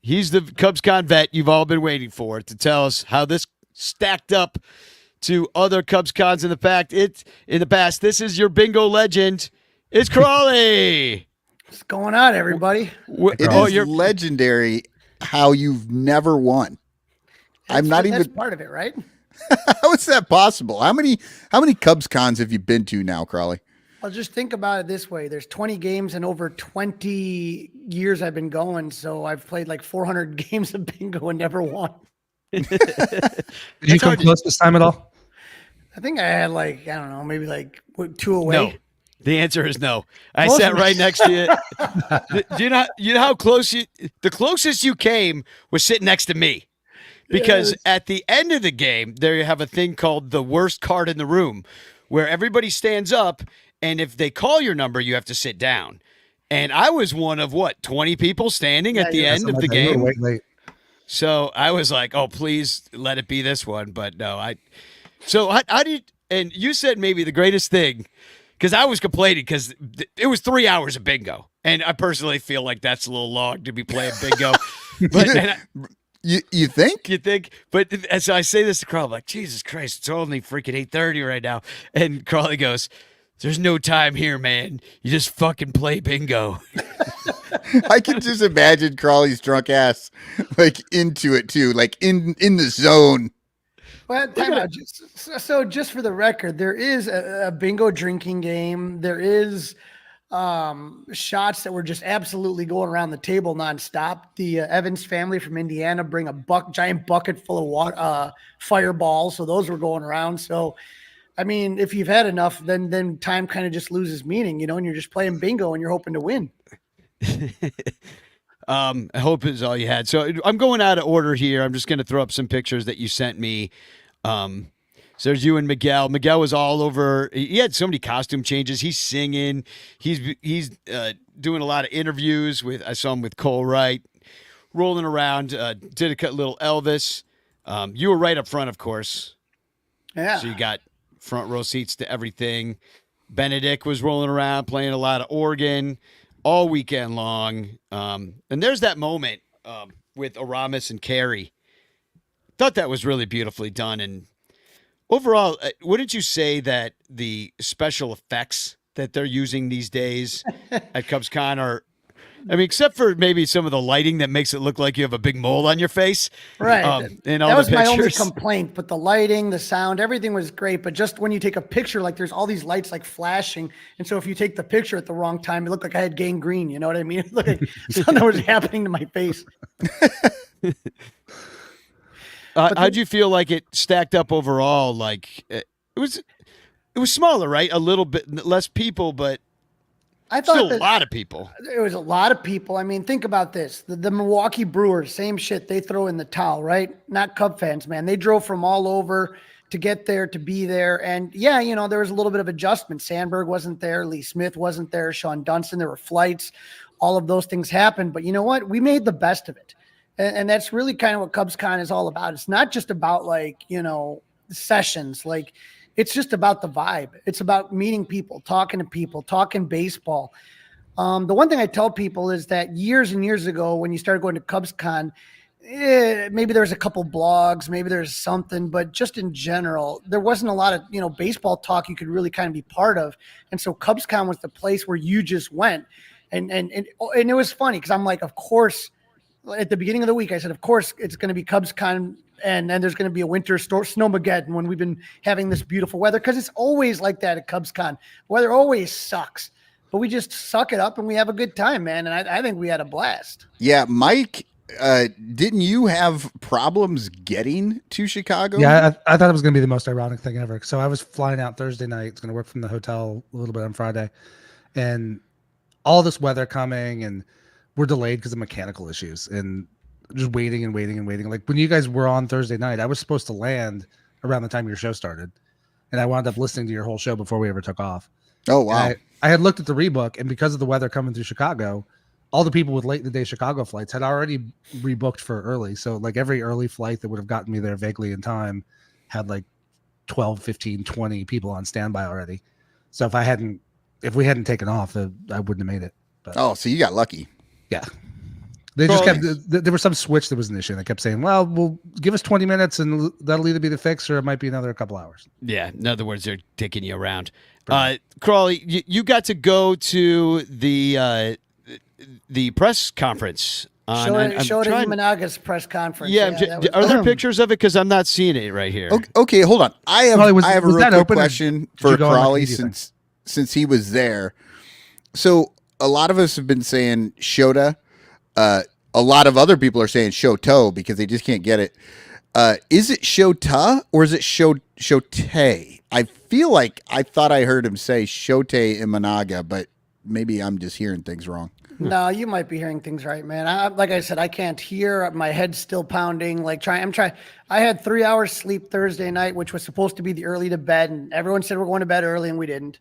He's the CubsCon vet you've all been waiting for to tell us how this stacked up to other CubsCons in the past. This is your bingo legend. It's Crawly. What's going on, everybody? You're legendary how you've never won. That's part of it, right? How is that possible? How many CubsCons have you been to now, Crawly? Well, just think about it this way. There's 20 games and over 20 years I've been going. So I've played like 400 games of bingo and never won. Did you come close this time at all? I think I had maybe 2 away. No. The answer is no. I sat right next to you. Do you know how close the closest you came was sitting next to me. Because at the end of the game, there you have a thing called the worst card in the room, where everybody stands up, and if they call your number, you have to sit down. And I was one of 20 people standing at the end of the game. So I was like, oh, please let it be this one. But no, how did, and you said maybe the greatest thing, because I was complaining because it was 3 hours of bingo. And I personally feel like that's a little long to be playing bingo. You think? You think? But as I say this to Crawly, I'm like, Jesus Christ, it's only freaking 8:30 right now. And Crawly goes, there's no time here, man. You just fucking play bingo. I can just imagine Crawly's drunk ass into it too, in the zone. Well, time out. So just for the record, there is a bingo drinking game. There is shots that were just absolutely going around the table nonstop. The Evans family from Indiana bring a giant bucket full of water, fireballs. So those were going around. So, I mean, if you've had enough, then time kind of just loses meaning, and you're just playing bingo and you're hoping to win. I hope it's all you had. So I'm going out of order here. I'm just going to throw up some pictures that you sent me. So there's you and Miguel. Miguel was all over. He had so many costume changes. He's singing. He's doing a lot of interviews with. I saw him with Cole Wright, rolling around. Did a little Elvis. You were right up front, of course. Yeah. So you got front row seats to everything. Benedict was rolling around, playing a lot of organ all weekend long. And there's that moment with Aramis and Carey. Thought that was really beautifully done. And overall, wouldn't you say that the special effects that they're using these days at CubsCon are, except for maybe some of the lighting that makes it look like you have a big mole on your face. Right. In all that was the my only pictures. complaint, but the lighting, the sound, everything was great. But just when you take a picture, there's all these lights flashing. And so if you take the picture at the wrong time, it looked like I had gangrene. You know what I mean? It looked like something was happening to my face. How'd you feel like it stacked up overall? It was smaller, right? A little bit less people, but I thought still a lot of people. There was a lot of people. Think about this. The Milwaukee Brewers, same shit. They throw in the towel, right? Not Cub fans, man. They drove from all over to get there, to be there. And yeah, there was a little bit of adjustment. Sandberg wasn't there. Lee Smith wasn't there. Sean Dunston, there were flights. All of those things happened. But you know what? We made the best of it. And that's really kind of what CubsCon is all about. It's not just about sessions. It's just about the vibe. It's about meeting people, talking baseball. The one thing I tell people is that years and years ago, when you started going to CubsCon, maybe there was a couple blogs, maybe there's something, but just in general, there wasn't a lot of, baseball talk you could really kind of be part of. And so CubsCon was the place where you just went. And it was funny because I'm like, of course, at the beginning of the week, I said, of course, it's going to be CubsCon, and then there's going to be a winter snowmageddon when we've been having this beautiful weather, because it's always like that at CubsCon. Weather always sucks, but we just suck it up and we have a good time, man. And I think we had a blast. Yeah, Mike, didn't you have problems getting to Chicago? Yeah, I thought it was going to be the most ironic thing ever. So I was flying out Thursday night. It's going to work from the hotel a little bit on Friday, and all this weather coming, and we're delayed because of mechanical issues and just waiting and waiting and waiting. Like when you guys were on Thursday night, I was supposed to land around the time your show started, and I wound up listening to your whole show before we ever took off. Oh, wow. I had looked at the rebook, and because of the weather coming through Chicago, all the people with late in the day Chicago flights had already rebooked for early. So like every early flight that would have gotten me there vaguely in time had like 12, 15, 20 people on standby already. So if we hadn't taken off, I wouldn't have made it. But, Oh, so you got lucky. yeah. They just kept, there was some switch that was an issue. They kept saying, well, we'll give us 20 minutes and that'll either be the fix or it might be another couple hours. Yeah. In other words, they're taking you around. Crawly, you got to go to the press conference. Showed Imanaga's press conference. Yeah, are there pictures of it? Because I'm not seeing it right here. Okay, hold on. I have a real quick open question for Crawly since he was there. So a lot of us have been saying Shota. A lot of other people are saying Shoto because they just can't get it. Is it Shota or is it Shote? I feel like I thought I heard him say Shote Imanaga, but maybe I'm just hearing things wrong. No, you might be hearing things right, man. Like I said, I can't hear. My head's still pounding. I'm trying. I had 3 hours sleep Thursday night, which was supposed to be the early to bed, and everyone said we're going to bed early, and we didn't.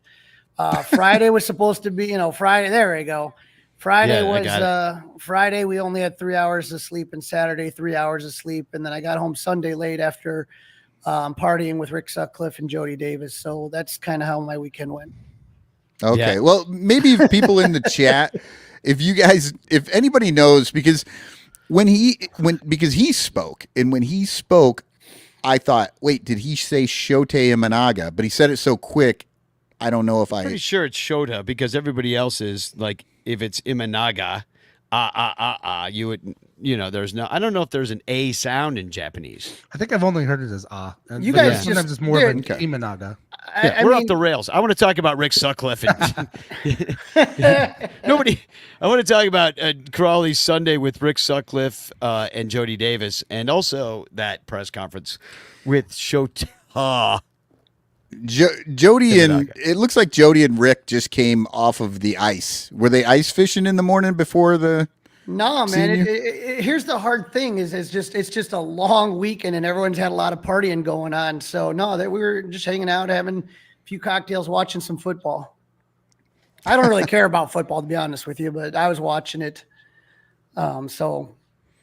Friday was supposed to be, Friday. There we go. Friday Friday. We only had 3 hours of sleep, and Saturday 3 hours of sleep, and then I got home Sunday late after partying with Rick Sutcliffe and Jody Davis. So that's kind of how my weekend went. Okay, well, maybe people in the chat, if anybody knows, because because he spoke, and when he spoke, I thought, wait, did he say Shote Imanaga? But he said it so quick, I don't know if Pretty sure it's Shota because everybody else is like, if it's Imanaga, you would, there's no, I don't know if there's an A sound in Japanese. I think I've only heard it as You guys sometimes it's more of an Imanaga. We're off the rails. I want to talk about Rick Sutcliffe. I want to talk about Crawly's Sunday with Rick Sutcliffe and Jody Davis, and also that press conference with Shota. Jody and it looks like Jody and Rick just came off of the ice. Were they ice fishing in the morning before the? No, man. Here's the hard thing: it's just a long weekend, and everyone's had a lot of partying going on. So no, we were just hanging out, having a few cocktails, watching some football. I don't really care about football, to be honest with you, but I was watching it. So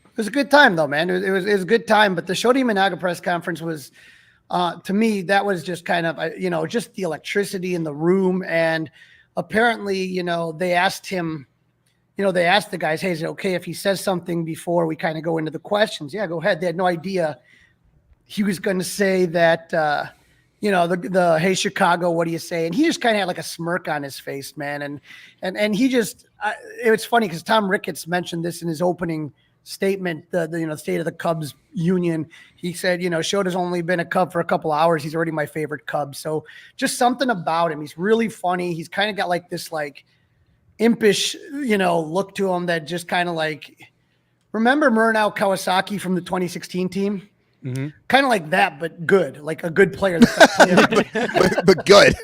it was a good time, though, man. It was a good time. But the Shota Imanaga press conference was. To me, that was just kind of, just the electricity in the room. And apparently, they asked him, they asked the guys, hey, is it okay if he says something before we kind of go into the questions? Yeah, go ahead. They had no idea he was going to say that, the hey, Chicago, what do you say? And he just kind of had like a smirk on his face, man. And he just, it was funny because Tom Ricketts mentioned this in his opening statement, the state of the Cubs union. He said, Shota's only been a Cub for a couple hours. He's already my favorite Cub. So just something about him. He's really funny. He's kind of got like this like impish, look to him that just kind of like, remember Murnau Kawasaki from the 2016 team? Mm-hmm. Kind of like that, but good, like a good player. but good.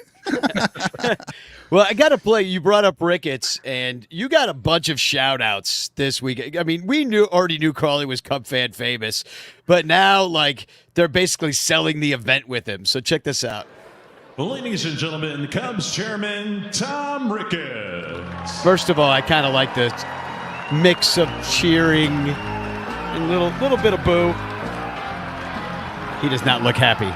Well, I got to play. You brought up Ricketts, and you got a bunch of shout-outs this week. I mean, we already knew Crawly was Cub fan famous, but now, like, they're basically selling the event with him. So check this out. Ladies and gentlemen, the Cubs chairman, Tom Ricketts. First of all, I kind of like the mix of cheering and little bit of boo. He does not look happy.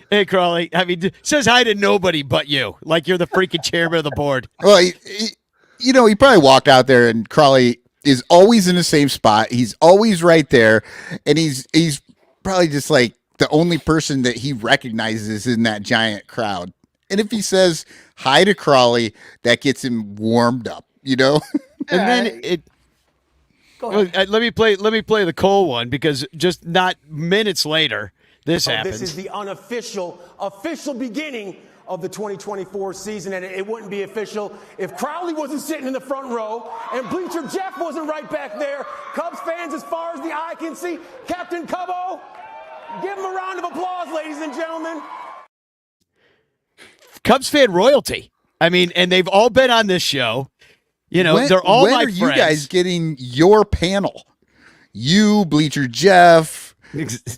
Hey, Crawly. I mean, says hi to nobody but you. Like you're the freaking chairman of the board. Well, he probably walked out there, and Crawly is always in the same spot. He's always right there, and he's probably just like the only person that he recognizes in that giant crowd. And if he says hi to Crawly, that gets him warmed up, And then it. Let me play the Cole one because just not minutes later. This happens. This is the official beginning of the 2024 season, and it wouldn't be official if Crawly wasn't sitting in the front row and Bleacher Jeff wasn't right back there. Cubs fans, as far as the eye can see, Captain Cubbo, give him a round of applause, ladies and gentlemen. Cubs fan royalty. I mean, and they've all been on this show. They're all my friends. When are you guys getting your panel? You, Bleacher Jeff,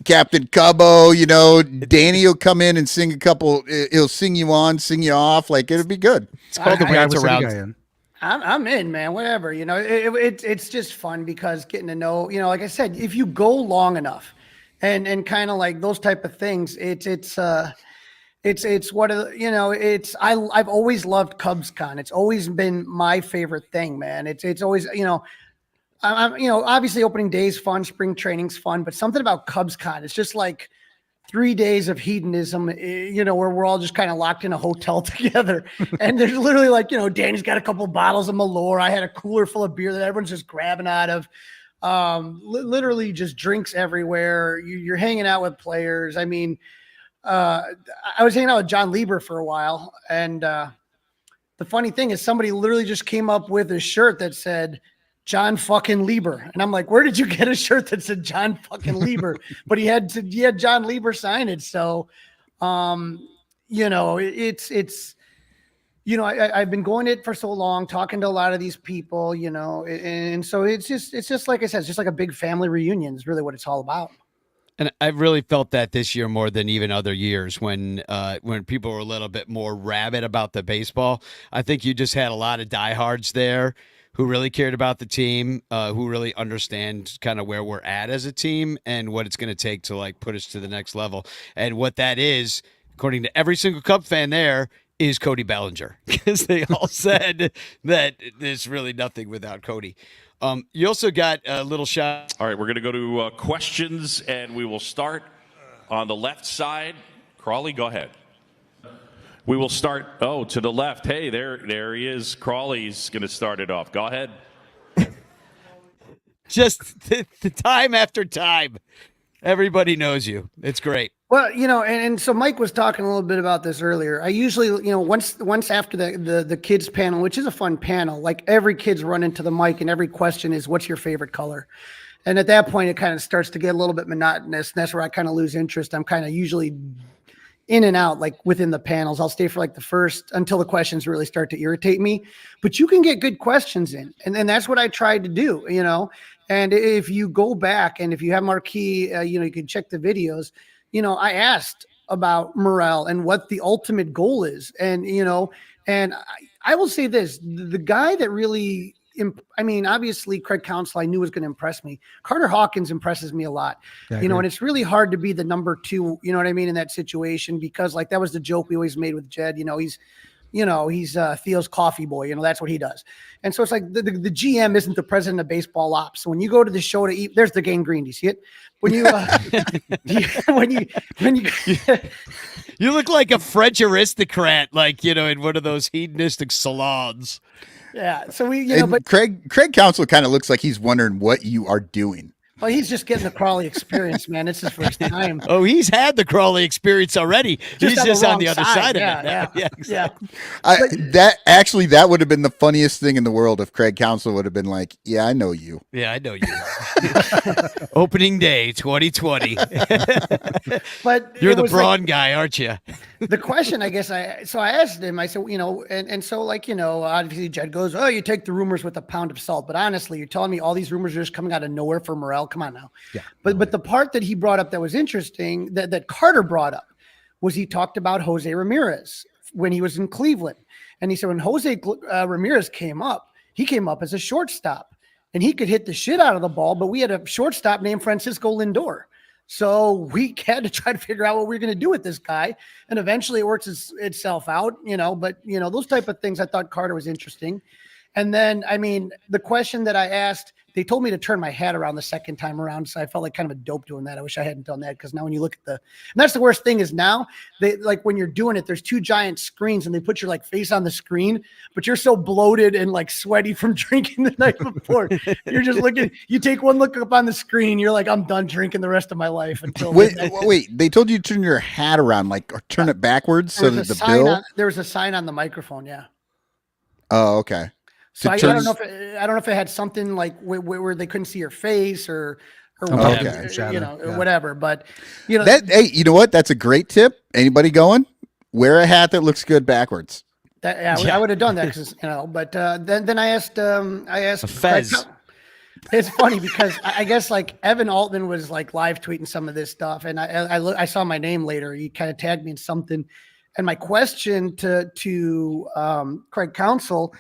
Captain Cubbo, you know, Danny will come in and sing a couple. He'll sing you on, sing you off. Like it'll be good. It's called the I Rant was Around. sitting in. I'm in, man. Whatever, you know. It's just fun because getting to know, you know, like I said, if you go long enough, and kind of like those type of things, it's what, you know. I've always loved CubsCon. It's always been my favorite thing, man. It's always, you know. I'm, you know, obviously opening day's fun, spring training's fun, but something about CubsCon, it's just like 3 days of hedonism, you know, where we're all just kind of locked in a hotel together. And there's literally like, you know, Danny's got a couple bottles of Malort. I had a cooler full of beer that everyone's just grabbing out of. Literally just drinks everywhere. You're hanging out with players. I mean, I was hanging out with John Lieber for a while. And the funny thing is somebody literally just came up with a shirt that said, John fucking Lieber. And I'm like, where did you get a shirt that said John fucking Lieber? But he had John Lieber sign it. So, you know, it's, you know, I've been going it for so long, talking to a lot of these people, you know, and so it's just like I said, it's just like a big family reunion is really what it's all about. And I've really felt that this year more than even other years when people were a little bit more rabid about the baseball. I think you just had a lot of diehards there who really cared about the team, who really understand kind of where we're at as a team and what it's going to take to like put us to the next level. And what that is, according to every single Cub fan there, is Cody Bellinger, because they all said that there's really nothing without Cody. You also got a little shot. All right, we're going to go to questions, and we will start on the left side. Crawly, go ahead. We will start, to the left. Hey, there he is. Crawly's going to start it off. Go ahead. Just the time after time. Everybody knows you. It's great. Well, you know, and so Mike was talking a little bit about this earlier. I usually, you know, once after the kids panel, which is a fun panel, like every kid's run into the mic and every question is, what's your favorite color? And at that point, it kind of starts to get a little bit monotonous. And that's where I kind of lose interest. I'm kind of usually in and out, like within the panels. I'll stay for like the first until the questions really start to irritate me, but you can get good questions in. And that's what I tried to do, you know, and if you go back and if you have Marquee, you know, you can check the videos, you know, I asked about morale and what the ultimate goal is. And, you know, and I will say this, the guy that really, I mean, obviously Craig Counsell, I knew was going to impress me. Carter Hawkins impresses me a lot, you know, and it's really hard to be the number two, you know what I mean, in that situation, because like that was the joke we always made with Jed, you know, he's Theo's coffee boy, you know, that's what he does. And so it's like the GM isn't the president of baseball ops. So when you go to the show to eat, there's the gangrene. Do you see it? When you, when you, you look like a French aristocrat, like, you know, in one of those hedonistic salons. Yeah. So we, you know, but Craig Counsell kind of looks like he's wondering what you are doing. Well, he's just getting the Crawly experience, man. It's his first time. Oh, he's had the Crawly experience already. He's just on the other side of it. Yeah, exactly. That would have been the funniest thing in the world if Craig Counsell would have been like, "Yeah, I know you. Yeah, I know you." Opening day 2020. But you're the brawn guy, aren't you? The question, I guess, I asked him. I said, you know, and so like, you know, obviously Jed goes, "Oh, you take the rumors with a pound of salt." But honestly, you're telling me all these rumors are just coming out of nowhere for morale. Come on now. Yeah. But the part that he brought up that was interesting, that Carter brought up, was he talked about Jose Ramirez when he was in Cleveland. And he said when Jose Ramirez came up, he came up as a shortstop and he could hit the shit out of the ball, but we had a shortstop named Francisco Lindor. So we had to try to figure out what we were going to do with this guy. And eventually it works itself out, you know, but you know, those type of things I thought Carter was interesting. And then, I mean, the question that I asked, they told me to turn my hat around the second time around. So I felt like kind of a dope doing that. I wish I hadn't done that, because now when you look at and that's the worst thing is now they like when you're doing it, there's two giant screens and they put your like face on the screen, but you're so bloated and like sweaty from drinking the night before. You're just looking, you take one look up on the screen. You're like, I'm done drinking the rest of my life until wait, they told you to turn your hat around, like, or turn it backwards so that the bill. There was a sign on the microphone. Yeah. Oh, okay. So I don't know if it had something like where they couldn't see your face or okay. You know, or whatever. But you know hey, you know what? That's a great tip. Anybody going? Wear a hat that looks good backwards. I would have done that, because you know. But then I asked a fez. It's funny because I guess like Evan Altman was like live tweeting some of this stuff, and I saw my name later. He kind of tagged me in something, and my question to Craig Counsell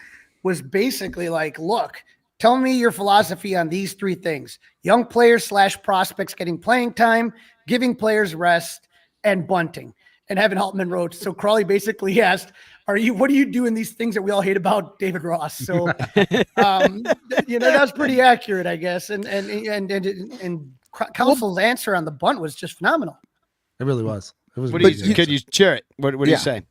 was basically like, look, tell me your philosophy on these three things: young players / prospects getting playing time, giving players rest, and bunting. And Evan Altman wrote, so Crawly basically asked, what do you do in these things that we all hate about David Ross? So, that's pretty accurate, I guess. And Counsell's answer on the bunt was just phenomenal. It really was. It was. Could you share it? What do you say?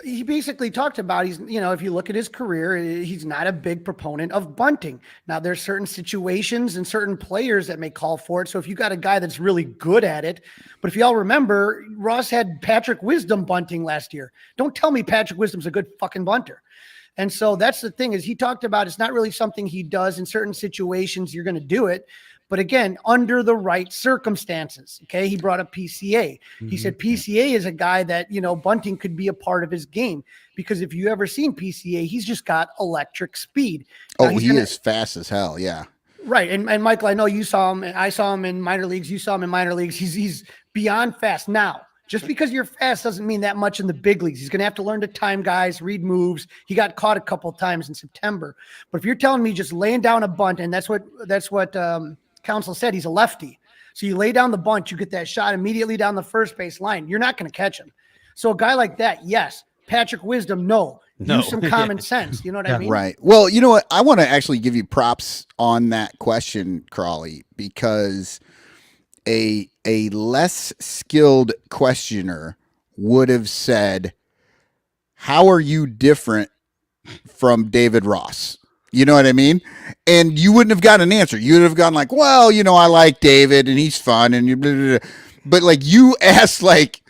He basically talked about if you look at his career, he's not a big proponent of bunting. Now there's certain situations and certain players that may call for it. So if you got a guy that's really good at it, but if y'all remember, Ross had Patrick Wisdom bunting last year. Don't tell me Patrick Wisdom's a good fucking bunter. And so that's the thing is he talked about it's not really something he does in certain situations. You're going to do it. But again, under the right circumstances, okay? He brought up PCA. He said PCA is a guy that, bunting could be a part of his game because if you ever seen PCA, he's just got electric speed. Oh, he is fast as hell. Yeah. Right. And Michael, I know you saw him. I saw him in minor leagues. You saw him in minor leagues. He's beyond fast. Now, just because you're fast doesn't mean that much in the big leagues. He's going to have to learn to time guys, read moves. He got caught a couple of times in September. But if you're telling me just laying down a bunt, and that's what Counsell said, he's a lefty. So you lay down the bunt, you get that shot immediately down the first base line. You're not going to catch him. So a guy like that, yes. Patrick Wisdom, no. Use some common sense. You know what I mean? Right. Well, you know what? I want to actually give you props on that question, Crawly, because a less skilled questioner would have said, how are you different from David Ross? You know what I mean? And you wouldn't have got an answer. You would have gone like, well, I like David and he's fun. And blah, blah, blah. But like you asked, like,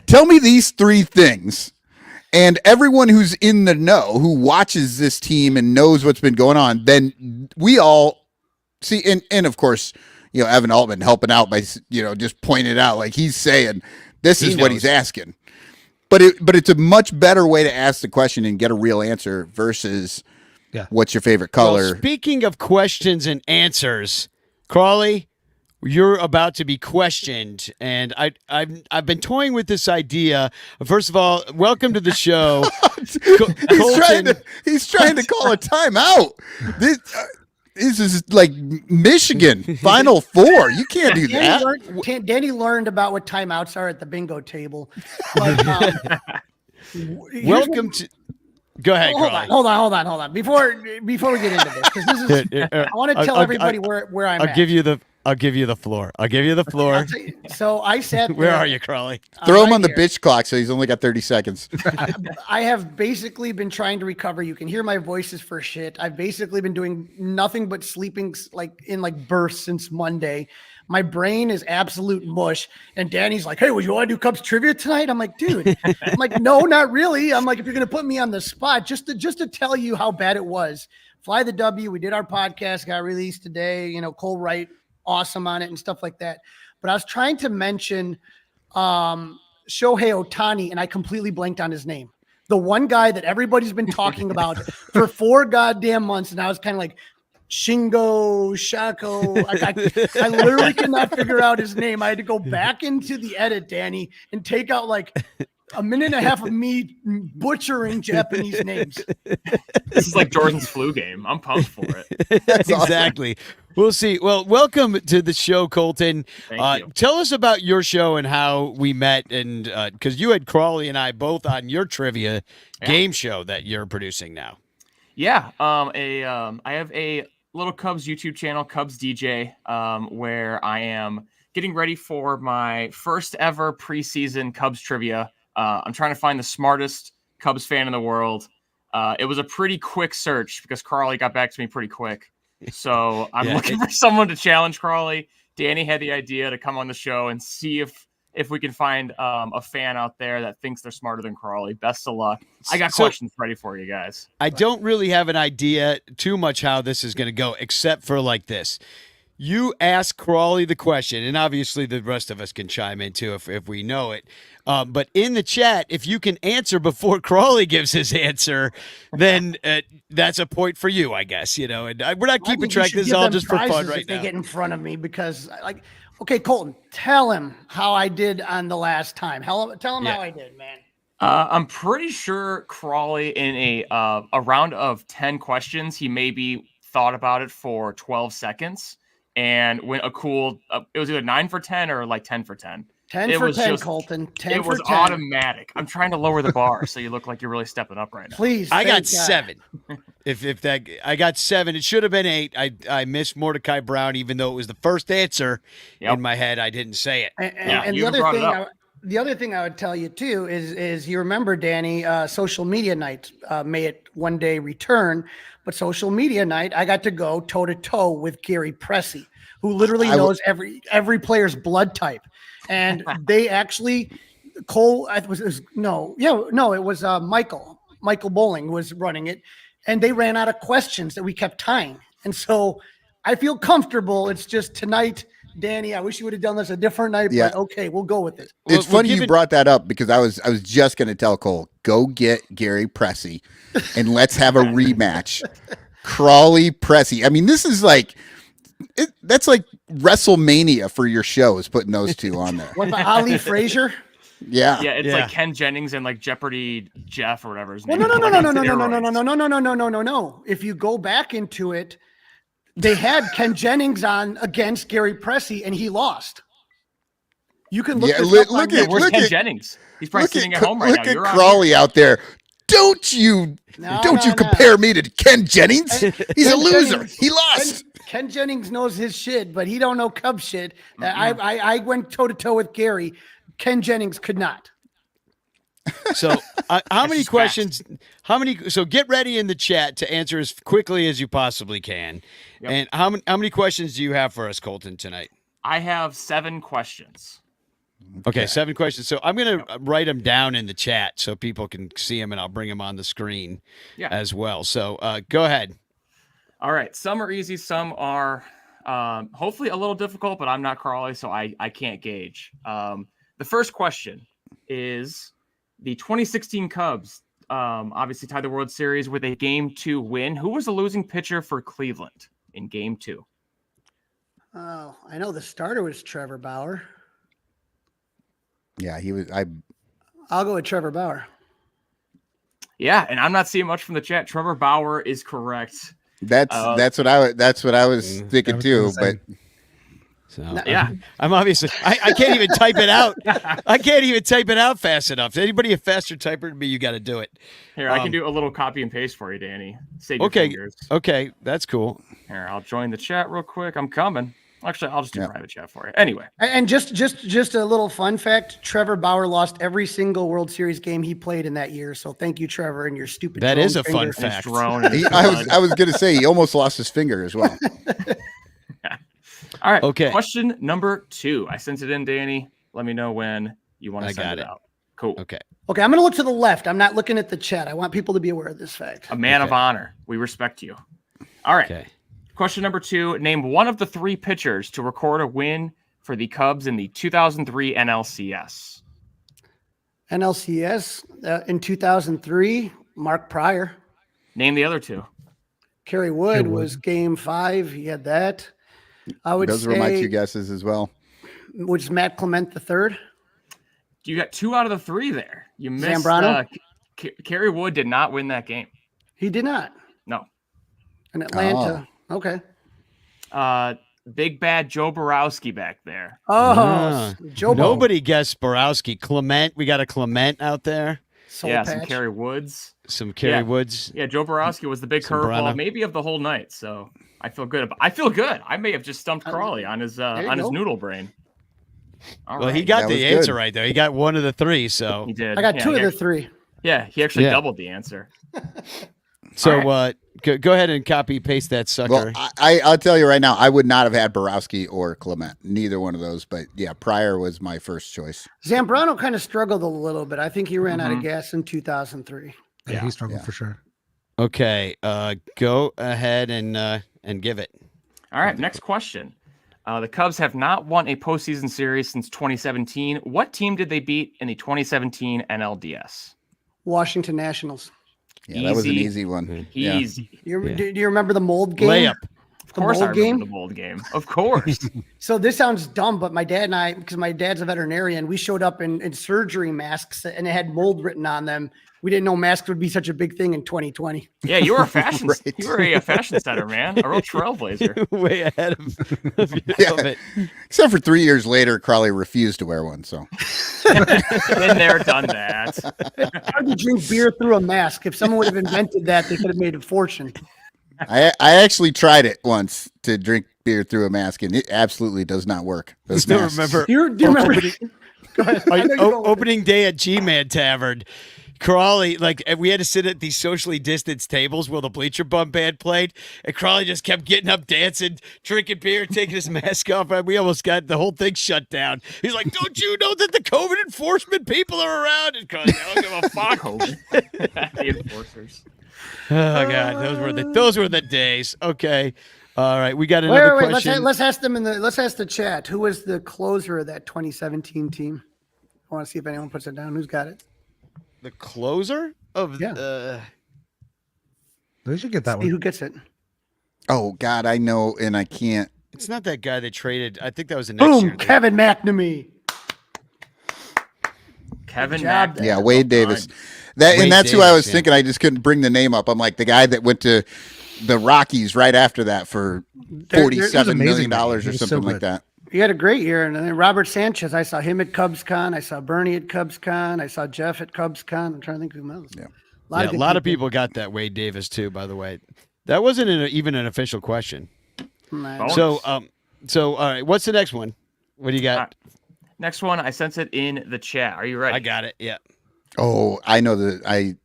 tell me these three things. And everyone who's in the know, who watches this team and knows what's been going on, then we all see. And of course, Evan Altman helping out by, just pointing it out. Like he's saying, this is what he's asking. But it's a much better way to ask the question and get a real answer versus what's your favorite color? Well, speaking of questions and answers, Crawly, you're about to be questioned, and I've been toying with this idea. First of all, welcome to the show. He's trying to call a timeout. This is like Michigan Final Four. You can't do that. Danny learned about what timeouts are at the bingo table. But, welcome to. Go ahead. Hold on. Before we get into this, because this is, I want to tell everybody where I'm at. I'll give you the floor. So I said, where are you, Crawly? Throw him on the bitch clock, so he's only got 30 seconds. I have basically been trying to recover. You can hear my voice is for shit. I've basically been doing nothing but sleeping in bursts since Monday. My brain is absolute mush. And Danny's like, hey, would you want to do Cubs trivia tonight? I'm like, dude. I'm like, no, not really. I'm like, if you're going to put me on the spot, just to tell you how bad it was. Fly the W. We did our podcast, got released today. Cole Wright, awesome on it and stuff like that. But I was trying to mention Shohei Ohtani, and I completely blanked on his name. The one guy that everybody's been talking about for 4 goddamn months. And I was kind of like, Shingo, Shako. I literally could not figure out his name. I had to go back into the edit, Danny, and take out like a minute and a half of me butchering Japanese names. This is like Jordan's flu game. I'm pumped for it. That's exactly. Awesome. We'll see. Well, welcome to the show, Colton. Thank you. Tell us about your show and how we met, and because you had Crawly and I both on your trivia game show that you're producing now. Yeah. I have a little Cubs YouTube channel, Cubs DJ, where I am getting ready for my first ever preseason Cubs trivia. I'm trying to find the smartest Cubs fan in the world. It was a pretty quick search because Crawly got back to me pretty quick. So I'm looking for someone to challenge Crawly. Danny had the idea to come on the show and see if we can find a fan out there that thinks they're smarter than Crawly. Best of luck. I got questions ready for you guys. I don't really have an idea too much how this is going to go, except for like this. You ask Crawly the question, and obviously the rest of us can chime in too if we know it. But in the chat, if you can answer before Crawly gives his answer, then that's a point for you, I guess. And we're not keeping track. This is all just for fun right if now. They get in front of me because, okay, Colton, tell him how I did on the last time. Tell him how I did, man. I'm pretty sure Crawly in a round of 10 questions, he maybe thought about it for 12 seconds. And went a cool, it was either 9 for 10 or like 10 for 10. 10 for 10, Colton. 10 it for was 10. Automatic. I'm trying to lower the bar so you look like you're really stepping up right now. Please. I got 7. I got 7. It should have been 8. I missed Mordecai Brown, even though it was the first answer in my head. I didn't say it. And the other thing I would tell you too is you remember, Danny, social media night may it one day return, but social media night I got to go toe to toe with Gary Pressey, who literally knows every player's blood type, and they actually it was Michael Bowling was running it, and they ran out of questions that we kept tying, and so I feel comfortable. It's just tonight. Danny, I wish you would have done this a different night, but okay, we'll go with it. It's funny you brought that up because I was just going to tell Cole, go get Gary Pressey and let's have a rematch. Crawly Pressey. I mean, this is that's like WrestleMania for your shows, putting those two on there. What about Ali Frazier? Yeah, it's like Ken Jennings and like Jeopardy Jeff or whatever his name. No. If you go back into it, they had Ken Jennings on against Gary Pressey, and he lost. You can look. Where's Ken Jennings? He's probably sitting at home right now. Look at Crawly out there. Don't you compare me to Ken Jennings? He's a loser. He lost. Ken Jennings knows his shit, but he don't know Cubs shit. I went toe to toe with Gary. Ken Jennings could not. So how many questions? So get ready in the chat to answer as quickly as you possibly can. Yep. And how many questions do you have for us, Colton, tonight? I have 7 questions. Okay, 7 questions. So I'm going to write them down in the chat so people can see them, and I'll bring them on the screen as well. So go ahead. All right. Some are easy. Some are hopefully a little difficult, but I'm not Crawly, so I can't gauge. The first question is the 2016 Cubs obviously tied the World Series with a Game 2 win. Who was the losing pitcher for Cleveland in Game 2? Oh, I know the starter was Trevor Bauer. Yeah, he was. I'll go with Trevor Bauer. Yeah, and I'm not seeing much from the chat. Trevor Bauer is correct. That's what I was thinking too. But so I'm obviously I can't even type it out. I can't even type it out fast enough. Anybody a faster typer than me? You got to do it. Here, I can do a little copy and paste for you, Danny. Save your fingers. Okay, that's cool. Here, I'll join the chat real quick. I'm coming. Actually, I'll just do private chat for you. Anyway. And just a little fun fact, Trevor Bauer lost every single World Series game he played in that year. So thank you, Trevor, and your stupid That is a finger. fun fact. I was going to say he almost lost his finger as well. All right. Okay. Question number 2. I sent it in, Danny. Let me know when you want to send it out. Cool. Okay. Okay, I'm going to look to the left. I'm not looking at the chat. I want people to be aware of this fact. A man of honor. We respect you. All right. Okay. Question number 2. Name one of the 3 pitchers to record a win for the Cubs in the 2003 NLCS. NLCS in 2003, Mark Pryor. Name the other 2. Kerry Wood was Game 5. He had that. I would Those say, were my 2 guesses as well. Which is Matt Clement III. You got 2 out of the 3 there. You missed. Zambrano? Kerry Wood did not win that game. He did not. No. In Atlanta. Okay. Big bad Joe Borowski back there. Oh, Joe. Nobody guessed Borowski. Clement. We got a Clement out there. Some Kerry Woods. Woods. Yeah, Joe Borowski was the big curveball, maybe of the whole night. So I feel good. I feel good. I may have just stumped Crawly on his noodle brain. All right. He got the answer right though. He got one of the 3. So he did. I got 2 of the 3. Yeah, he actually doubled the answer. So go ahead and copy paste that sucker. Well, I'll tell you right now, I would not have had Borowski or Clement, neither one of those. But yeah, Pryor was my first choice. Zambrano kind of struggled a little bit. I think he ran out of gas in 2003. Yeah, he struggled for sure. Okay, go ahead and give it. All right, next question. The Cubs have not won a postseason series since 2017. What team did they beat in the 2017 NLDS? Washington Nationals. Yeah, that was an Easy. easy one. Yeah. Easy. Do you remember the mold game? Layup. Of course, I mold remember game? the mold game. Of course. So this sounds dumb, but my dad and I, because my dad's a veterinarian, we showed up in surgery masks and it had mold written on them. We didn't know masks would be such a big thing in 2020. Yeah, you were a fashion. Right. You were a fashion center, man. A real trailblazer. Way ahead of Yeah. it. Except for 3 years later, Crawly refused to wear one. So Been there, done that. How do you drink beer through a mask? If someone would have invented that, they could have made a fortune. I actually tried it once to drink beer through a mask, and it absolutely does not work. Those Still masks. remember Do you remember? Go ahead. I know you don't- opening day at G-Man Tavern. Crawly, like, and we had to sit at these socially distanced tables while the Bleacher Bum band played, and Crawly just kept getting up, dancing, drinking beer, taking his mask off, and we almost got the whole thing shut down. He's like, "Don't you know that the COVID enforcement people are around?" And Crawly, I don't give a fuck. The enforcers. Oh god, those were the days. Okay, all right, we got another Wait, question. let's ask them let's ask the chat. Who was the closer of that 2017 team? I want to see if anyone puts it down. Who's got it? The closer of They should get that See one. who gets it. Oh God, I know, and I can't. it's not that guy they traded. I think that was the next Boom, year. Kevin McNamee. Kevin Good job, Mack. Yeah, Wade Davis. That's Wade who I was Davis, yeah. thinking. I just couldn't bring the name up. I'm like the guy that went to the Rockies right after that for $47 million or He was something so like good. that. He had a great year. And then Robert Sanchez, I saw him at CubsCon. I saw Bernie at CubsCon. I saw Jeff at CubsCon. I'm trying to think who else. Yeah. Yeah, a good lot of people got that Wade Davis too. By the way, that wasn't even an official question. Nice. So, all right, what's the next one? What do you got? Next one, I sent it in the chat. Are you ready? I got it. Yeah. Oh, I know You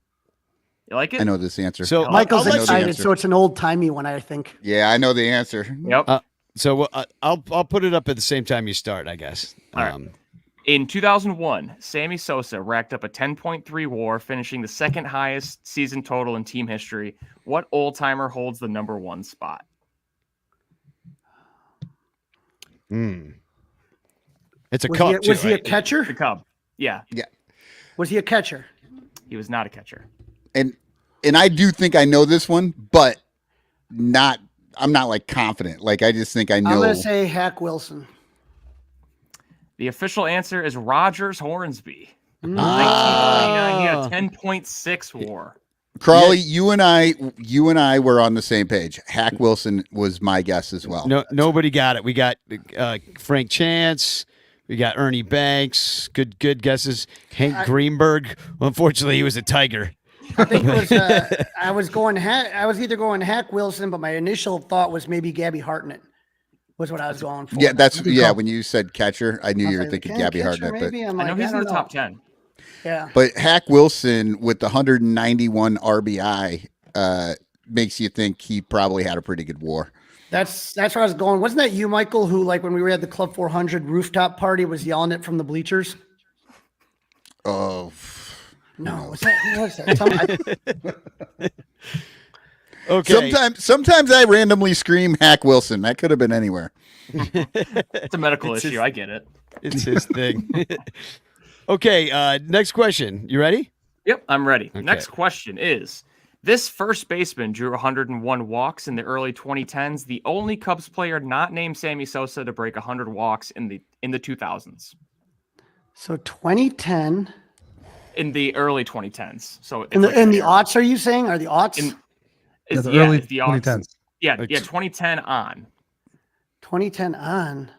like it? I know this answer. So Michael's I'll let you excited, answer. so it's an old timey one, I think. Yeah, I know the answer. Yep. So I'll put it up at the same time you start, I guess. All right. In 2001, Sammy Sosa racked up a 10.3 WAR, finishing the second highest season total in team history. What old timer holds the number one spot? It's a Was, cup. he, was too, he a right? catcher? The Cub. Yeah, Was he a catcher? he was not a catcher. And I do think I know this one, but not. I'm not like confident. Like I just think I know. I'm going to say Hack Wilson. The official answer is Rogers Hornsby. 1929, he had a 10.6 WAR. Crawly, you and I were on the same page. Hack Wilson was my guess as well. No, nobody got it. We got Frank Chance. We got Ernie Banks. Good guesses. Hank Greenberg. Well, unfortunately, he was a Tiger. I think it was. I was either going Hack Wilson, but my initial thought was maybe Gabby Hartnett was what I was going for. Yeah, when you said catcher, I knew I was you were like, thinking can Gabby catcher, Hartnett. maybe? I'm I know like, he's in don't the top 10. Yeah. But Hack Wilson with the 191 RBI makes you think he probably had a pretty good WAR. That's where I was going. Wasn't that you, Michael, who like when we were at the Club 400 rooftop party was yelling it from the bleachers? Oh, No, was that, who was that? Okay. Sometimes I randomly scream Hack Wilson. That could have been anywhere. It's a medical issue. I get it. It's his thing. Okay, next question. You ready? Yep, I'm ready. Okay. Next question is, this first baseman drew 101 walks in the early 2010s, the only Cubs player not named Sammy Sosa to break 100 walks in the 2000s. So 2010 In the early 2010s. So in the aughts, are you saying? Are the aughts? It's the early it's the aughts. 2010s. Yeah, 2010 on. 2010 on.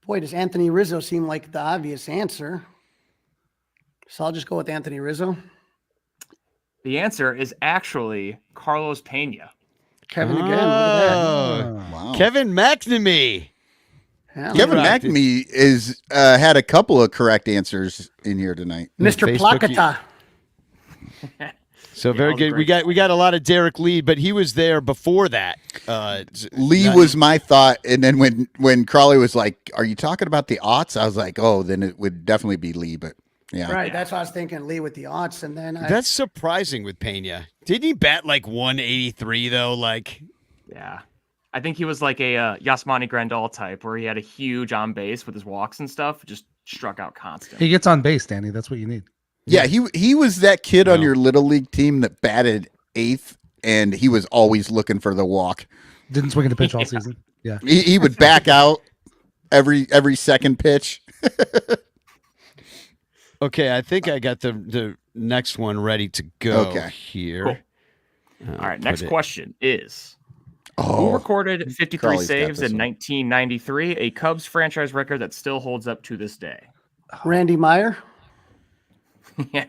Boy, does Anthony Rizzo seem like the obvious answer? So I'll just go with Anthony Rizzo. The answer is actually Carlos Pena. Kevin again. Look at that. Oh, Wow. Kevin McNamee. Yeah, Kevin Correct. McNamee is had a couple of correct answers in here tonight. Mr. Facebook, Plakata. So very that was good. great. We got a lot of Derek Lee, but he was there before that. Lee was my thought, and then when Crawly was like, "Are you talking about the aughts?" I was like, "Oh, then it would definitely be Lee." But yeah, Right. That's what I was thinking. Lee with the aughts. And then That's surprising with Pena. Didn't he bat like 183 though? Like, Yeah. I think he was like a Yasmani Grandal type, where he had a huge on base with his walks and stuff. Just struck out constant. He gets on base, Danny. That's what you need. Yeah, he was that kid on your little league team that batted 8th, and he was always looking for the walk. Didn't swing at the pitch all season. Yeah, he would back out every second pitch. Okay, I think I got the next one ready to go here. Cool. All right, next question is, who recorded 53 Crawly's got saves this in one. 1993, a Cubs franchise record that still holds up to this day? Randy Meyer. Yeah,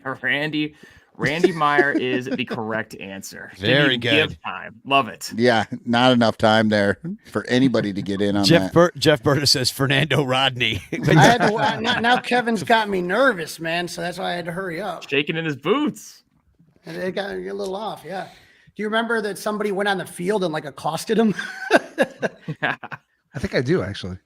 Randy Meyer is the correct answer. Very Didn't even good. Give time. Love it. Yeah, not enough time there for anybody to get in on Jeff that. Jeff Berta says Fernando Rodney. I had to, now Kevin's got me nervous, man. So that's why I had to hurry up. Shaking in his boots. And it got a little off. Yeah. Do you remember that somebody went on the field and like accosted him? I think I do actually.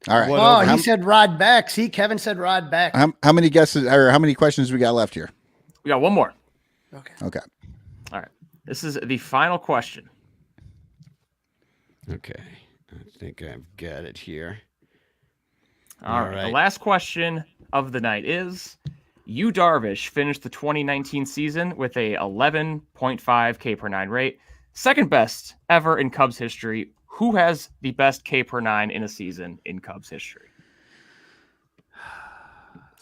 All right. Oh, he said Rod Beck. See, Kevin said Rod Beck. How many guesses or how many questions we got left here? We got one more. Okay. All right. This is the final question. Okay, I think I've got it here. All right. The last question of the night is, Yu Darvish finished the 2019 season with a 11.5 K per 9 rate, second best ever in Cubs history. Who has the best K per 9 in a season in Cubs history?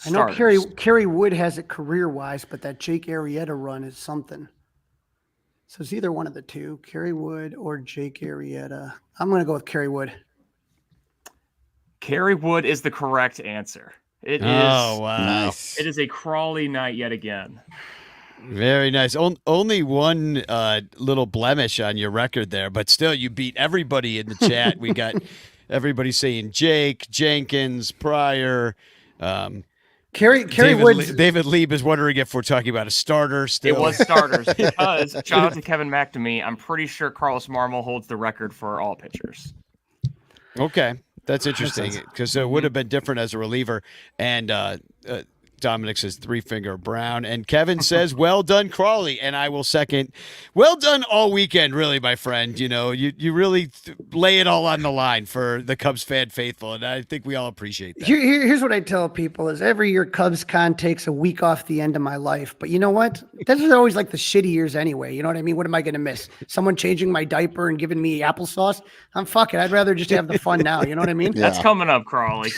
I know Starters. Kerry Wood has it career-wise, but that Jake Arrieta run is something. So it's either one of the two, Kerry Wood or Jake Arrieta. I'm going to go with Kerry Wood. Kerry Wood is the correct answer. It is. Oh, wow. Nice. It is a Crawly night yet again. Very nice. Only one little blemish on your record there, but still, you beat everybody in the chat. We got everybody saying Jake, Jenkins, Pryor. David Lieb is wondering if we're talking about a starter still. It was starters because, shout out to Kevin McNamee, I'm pretty sure Carlos Marmol holds the record for all pitchers. Okay, that's interesting because it would have been different as a reliever. And Dominic says 3-finger Brown, and Kevin says, "Well done, Crawly," and I will second. Well done all weekend, really, my friend. You know, you really lay it all on the line for the Cubs fan faithful, and I think we all appreciate that. Here's what I tell people is every year Cubs Con takes a week off the end of my life. But you know what? This is always like the shitty years anyway. You know what I mean? What am I going to miss? Someone changing my diaper and giving me applesauce? I'm fucking. I'd rather just have the fun now. You know what I mean? That's coming up, Crawly.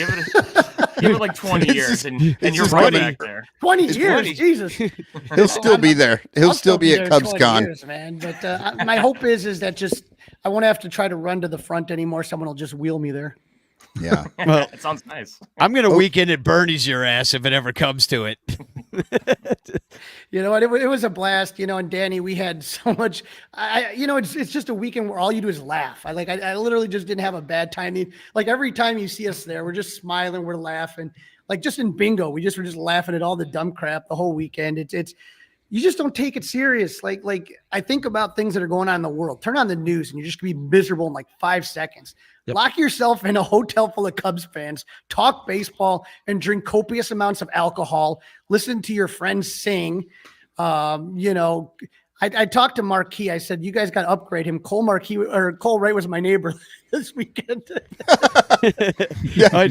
Give it like 20 years, and you're right back there. 20 years, Jesus. He'll still be there. He'll I'll still be at there Cubs 20 Con. years, man. But my hope is that just I won't have to try to run to the front anymore. Someone will just wheel me there. Yeah. Well, It sounds nice. I'm going to weekend at Bernie's your ass if it ever comes to it. You know what? It was a blast. You know, and Danny, we had so much. It's just a weekend where all you do is laugh. I literally just didn't have a bad time. Like every time you see us there, we're just smiling, we're laughing. Like just in bingo, we were just laughing at all the dumb crap the whole weekend. It's you just don't take it serious. Like I think about things that are going on in the world. Turn on the news and you're just gonna be miserable in like 5 seconds. Yep. Lock yourself in a hotel full of Cubs fans, talk baseball, and drink copious amounts of alcohol. Listen to your friends sing. I talked to Marquis. I said, "You guys got to upgrade him." Cole Wright was my neighbor this weekend. Yeah.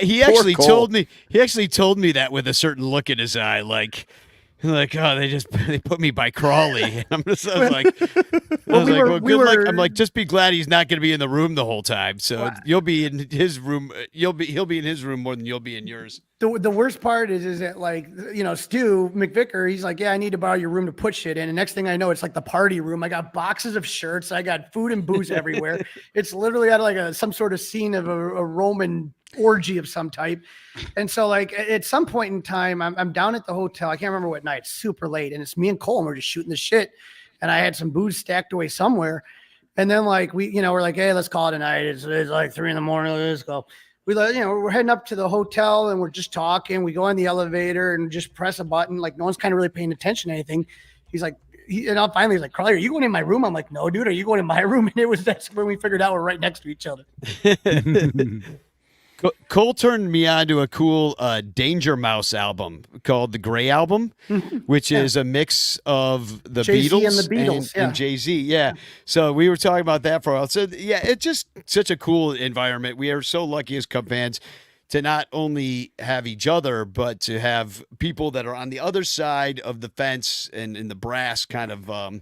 He actually Cole. told me. He actually told me that with a certain look in his eye, like, oh, they put me by Crawly. And I was like, good luck. I'm like, just be glad he's not going to be in the room the whole time. So you'll be in his room. He'll be in his room more than you'll be in yours. The worst part is that Stu McVicker, he's like, yeah, I need to borrow your room to put shit in. And next thing I know, it's like the party room. I got boxes of shirts. I got food and booze everywhere. It's literally out of like some sort of scene of a Roman orgy of some type. And so like at some point in time, I'm down at the hotel. I can't remember what night. It's super late. And it's me and Cole, and we're just shooting the shit. And I had some booze stacked away somewhere. And then like we're like, hey, let's call it a night. It's like 3 a.m. Let's go. We're heading up to the hotel and we're just talking. We go in the elevator and just press a button. Like no one's kind of really paying attention to anything. He's like, finally he's like, Crawly, are you going in my room? I'm like, no, dude, are you going in my room? And that's when we figured out we're right next to each other. Cole turned me on to a cool Danger Mouse album called the Gray Album, which is a mix of the Jay-Z Beatles and the Beatles, and Jay-Z. Yeah. So we were talking about that for a while. So yeah, it's just such a cool environment. We are so lucky as Cub fans to not only have each other, but to have people that are on the other side of the fence and in the brass kind of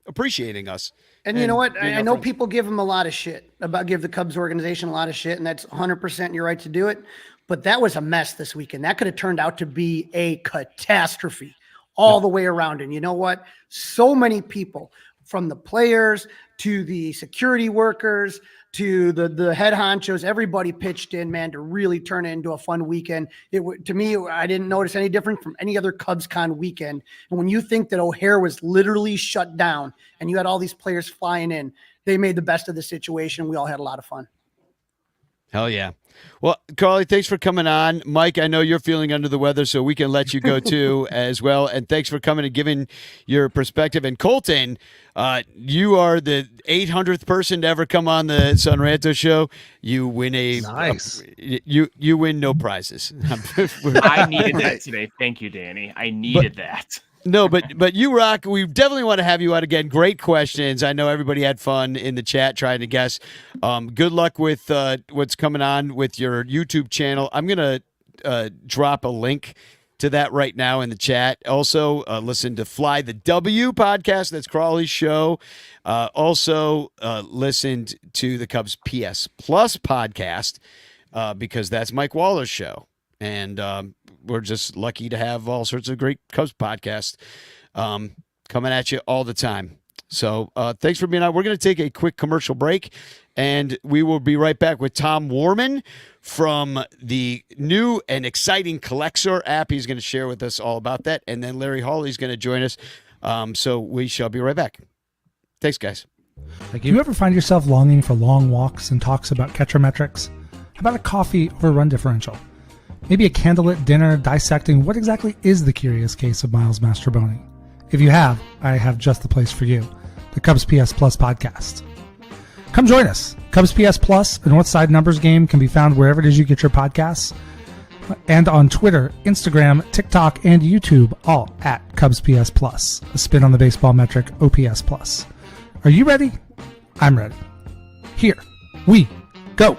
appreciating us. And you know what? being I our know friends. people give them a lot of shit give the Cubs organization a lot of shit, and that's 100% your right to do it. But that was a mess this weekend. That could have turned out to be a catastrophe all the way around. And you know what? So many people, from the players to the security workers to the head honchos, everybody pitched in, man, to really turn it into a fun weekend. To me, I didn't notice any different from any other CubsCon weekend. And when you think that O'Hare was literally shut down and you had all these players flying in, they made the best of the situation. We all had a lot of fun. Hell yeah. Well, Crawly, thanks for coming on. Mike, I know you're feeling under the weather, so we can let you go too as well. And thanks for coming and giving your perspective. And Colton, you are the 800th person to ever come on the Son Ranto show. You win Nice. You win no prizes. I needed that today. Thank you, Danny. I needed that. No, but you rock. We definitely want to have you out again. Great questions. I know everybody had fun in the chat trying to guess. Good luck with what's coming on with your YouTube channel. I'm going to drop a link to that right now in the chat. Also, listen to Fly the W podcast. That's Crawly's show. Also, listened to the Cubs PS Plus podcast because that's Mike Waller's show. And we're just lucky to have all sorts of great Cubs podcasts coming at you all the time. So thanks for being on. We're going to take a quick commercial break, and we will be right back with Tom Warman from the new and exciting Collector app. He's going to share with us all about that. And then Larry Hawley's going to join us. So we shall be right back. Thanks, guys. Thank Do you ever find yourself longing for long walks and talks about catcher metrics? How about a coffee over run differential? Maybe a candlelit dinner dissecting what exactly is the curious case of Miles Mastrobuoni? If you have, I have just the place for you, the Cubs PS Plus podcast. Come join us. Cubs PS Plus, a Northside numbers game, can be found wherever it is you get your podcasts, and on Twitter, Instagram, TikTok, and YouTube, all at Cubs PS Plus, a spin on the baseball metric OPS Plus. Are you ready? I'm ready. Here we go.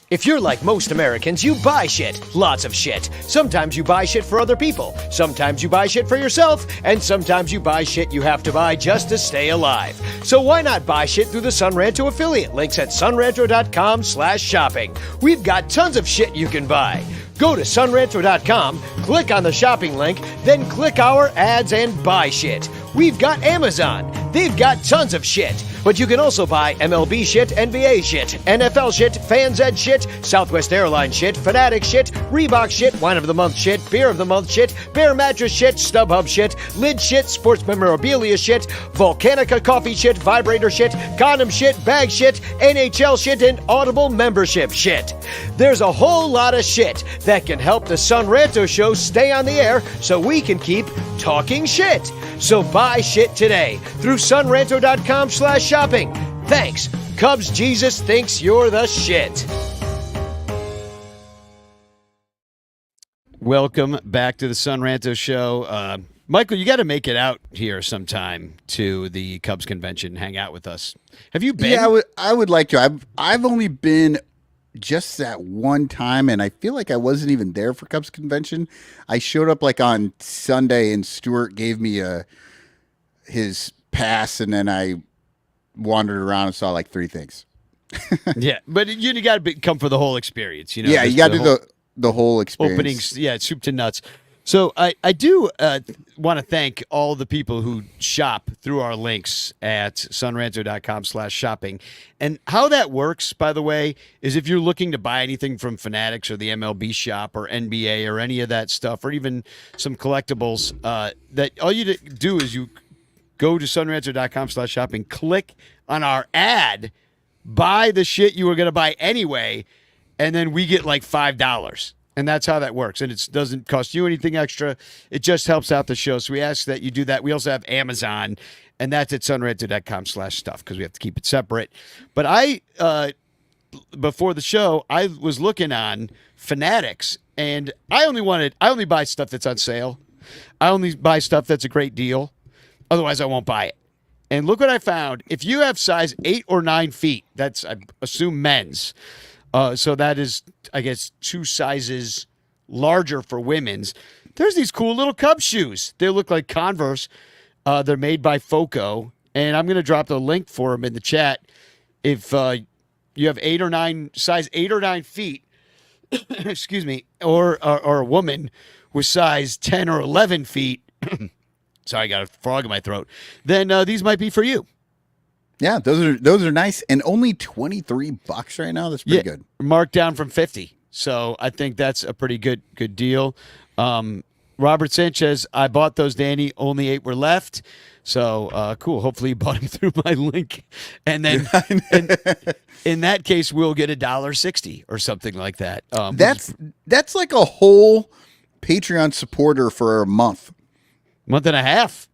If you're like most Americans, you buy shit. Lots of shit. Sometimes you buy shit for other people. Sometimes you buy shit for yourself. And sometimes you buy shit you have to buy just to stay alive. So why not buy shit through the Son Ranto affiliate? Links at sonranto.com/shopping. We've got tons of shit you can buy. Go to sonranto.com, click on the shopping link, then click our ads and buy shit. We've got Amazon. They've got tons of shit. But you can also buy MLB shit, NBA shit, NFL shit, Fans Ed shit, Southwest Airlines shit, Fanatic shit, Reebok shit, Wine of the Month shit, Beer of the Month shit, Bear Mattress shit, StubHub shit, Lid shit, Sports Memorabilia shit, Volcanica coffee shit, Vibrator shit, Condom shit, Bag shit, NHL shit, and Audible membership shit. There's a whole lot of shit that can help the Son Ranto show stay on the air so we can keep talking shit. So buy shit today through sonranto.com/shopping. Thanks. Cubs Jesus thinks you're the shit. Welcome back to the Son Ranto show. Michael, you got to make it out here sometime to the Cubs convention and hang out with us. Have you been? Yeah, I would like to. I've only been just that one time, and I feel like I wasn't even there for Cubs convention. I showed up like on Sunday, and Stuart gave me his pass, and then I wandered around and saw like 3 things. Yeah, but you got to come for the whole experience. You know, Yeah, you got to do the whole experience. openings. Yeah, soup to nuts. So I do want to thank all the people who shop through our links at sonranto.com/shopping. And how that works, by the way, is if you're looking to buy anything from Fanatics or the MLB shop or NBA or any of that stuff, or even some collectibles, that all you do is you go to sonranto.com/shopping, click on our ad, buy the shit you were going to buy anyway, and then we get like $5. And that's how that works. And it doesn't cost you anything extra. It just helps out the show. So we ask that you do that. We also have Amazon, and that's at sonranto.com/stuff because we have to keep it separate. But I before the show, I was looking on Fanatics, and I only buy stuff that's on sale. I only buy stuff that's a great deal. Otherwise, I won't buy it. And look what I found. If you have size 8 or 9 feet, that's, I assume, men's. So that is, I guess, 2 sizes larger for women's. There's these cool little Cubs shoes. They look like Converse. They're made by Foco. And I'm going to drop the link for them in the chat. If you have size 8 or 9 feet, excuse me, or a woman with size 10 or 11 feet, sorry, I got a frog in my throat, then these might be for you. Yeah, those are nice, and only $23 right now. That's pretty good. Marked down from 50. So I think that's a pretty good deal. Robert Sanchez, I bought those, Danny. Only 8 were left. So cool. Hopefully you bought them through my link. And then in that case, we'll get $1.60 or something like that. That's like a whole Patreon supporter for a month. Month and a half.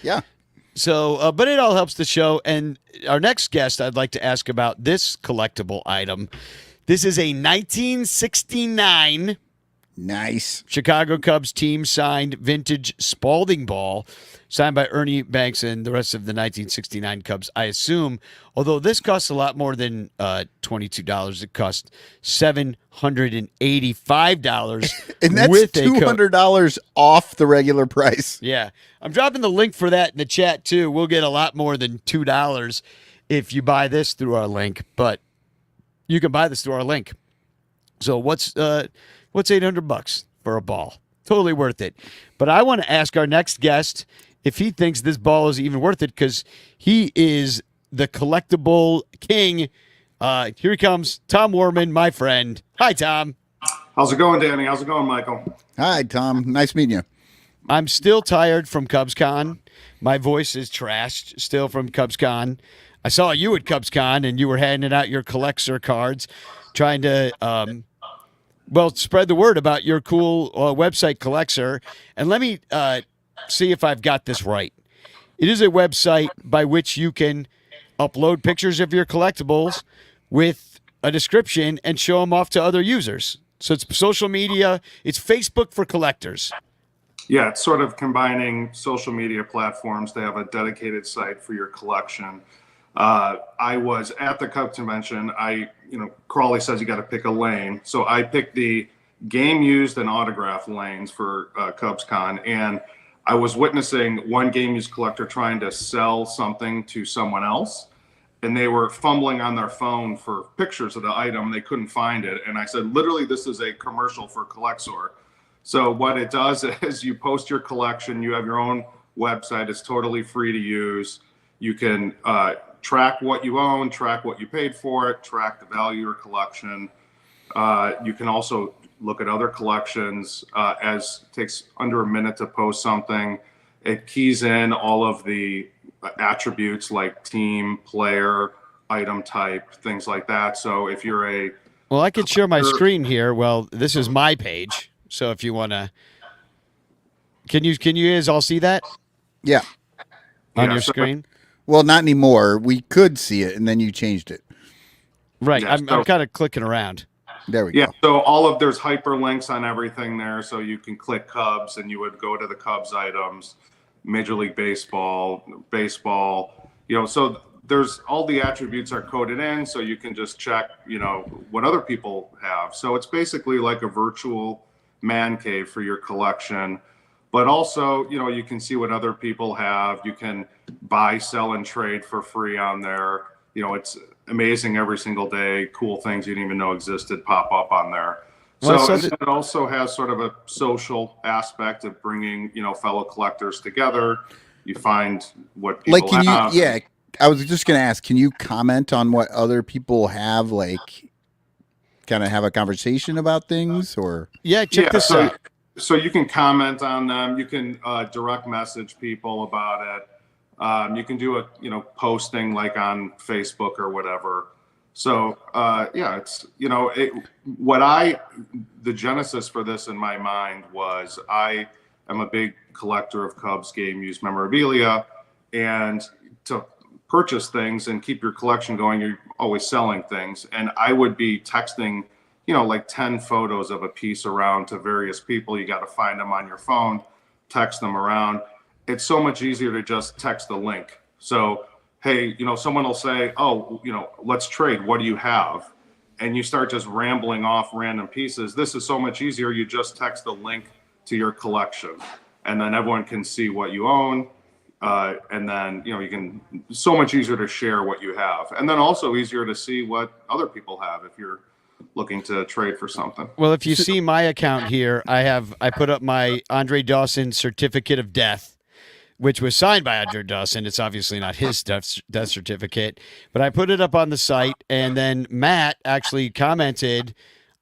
Yeah. So, but it all helps the show. And our next guest, I'd like to ask about this collectible item. This is a 1969 nice Chicago Cubs team signed vintage Spalding ball, signed by Ernie Banks and the rest of the 1969 Cubs, I assume. Although this costs a lot more than $22. It costs $785. And that's with $200 off the regular price. Yeah. I'm dropping the link for that in the chat, too. We'll get a lot more than $2 if you buy this through our link. But you can buy this through our link. So what's $800 for a ball? Totally worth it. But I want to ask our next guest if he thinks this ball is even worth it, because he is the collectible king. Here he comes, Tom Warman, my friend. Hi, Tom. How's it going, Danny? How's it going, Michael? Hi, Tom. Nice meeting you. I'm still tired from CubsCon. My voice is trashed still from CubsCon. I saw you at CubsCon, and you were handing out your collector cards, trying to spread the word about your cool website, Collector. And let me see if I've got this right. It is a website by which you can upload pictures of your collectibles with a description and show them off to other users. So it's social media. It's Facebook for collectors. Yeah, it's sort of combining social media platforms to have a dedicated site for your collection. I was at the Cubs convention. Crawly says you got to pick a lane. So I picked the game used and autograph lanes for CubsCon. And I was witnessing one game used collector trying to sell something to someone else. And they were fumbling on their phone for pictures of the item. They couldn't find it. And I said, literally, this is a commercial for Collector. So what it does is you post your collection. You have your own website. It's totally free to use. You can track what you own, track what you paid for it, track the value of your collection. You can also look at other collections. As it takes under a minute to post something, it keys in all of the attributes like team, player, item type, things like that. So if you're well, I could share my screen here. Well, this is my page. So if you want to, can you guys all see that? Yeah. On your screen? Well, not anymore. We could see it, and then you changed it. Right. Yeah, I'm kind of clicking around. There we go. Yeah. So there's hyperlinks on everything there. So you can click Cubs, and you would go to the Cubs items, Major League Baseball. So there's all the attributes are coded in, so you can just check, what other people have. So it's basically like a virtual man cave for your collection. But also, you can see what other people have. You can buy, sell, and trade for free on there. It's amazing every single day. Cool things you didn't even know existed pop up on there. So it also has sort of a social aspect of bringing, fellow collectors together. You find what people have. I was just going to ask, can you comment on what other people have, kind of have a conversation about things, or? Yeah, check this out. So you can comment on them. You can direct message people about it. You can do a posting like on Facebook or whatever. So it's the genesis for this in my mind was I am a big collector of Cubs game used memorabilia, and to purchase things and keep your collection going, you're always selling things. And I would be texting, like 10 photos of a piece around to various people. You got to find them on your phone, text them around. It's so much easier to just text the link. So, hey, someone will say, oh, let's trade. What do you have? And you start just rambling off random pieces. This is so much easier. You just text the link to your collection, and then everyone can see what you own. And then, you can, so much easier to share what you have. And then also easier to see what other people have if you're looking to trade for something. Well, if you see my account here, I put up my Andre Dawson certificate of death, which was signed by Andre Dawson. It's obviously not his death certificate, but I put it up on the site, and then Matt actually commented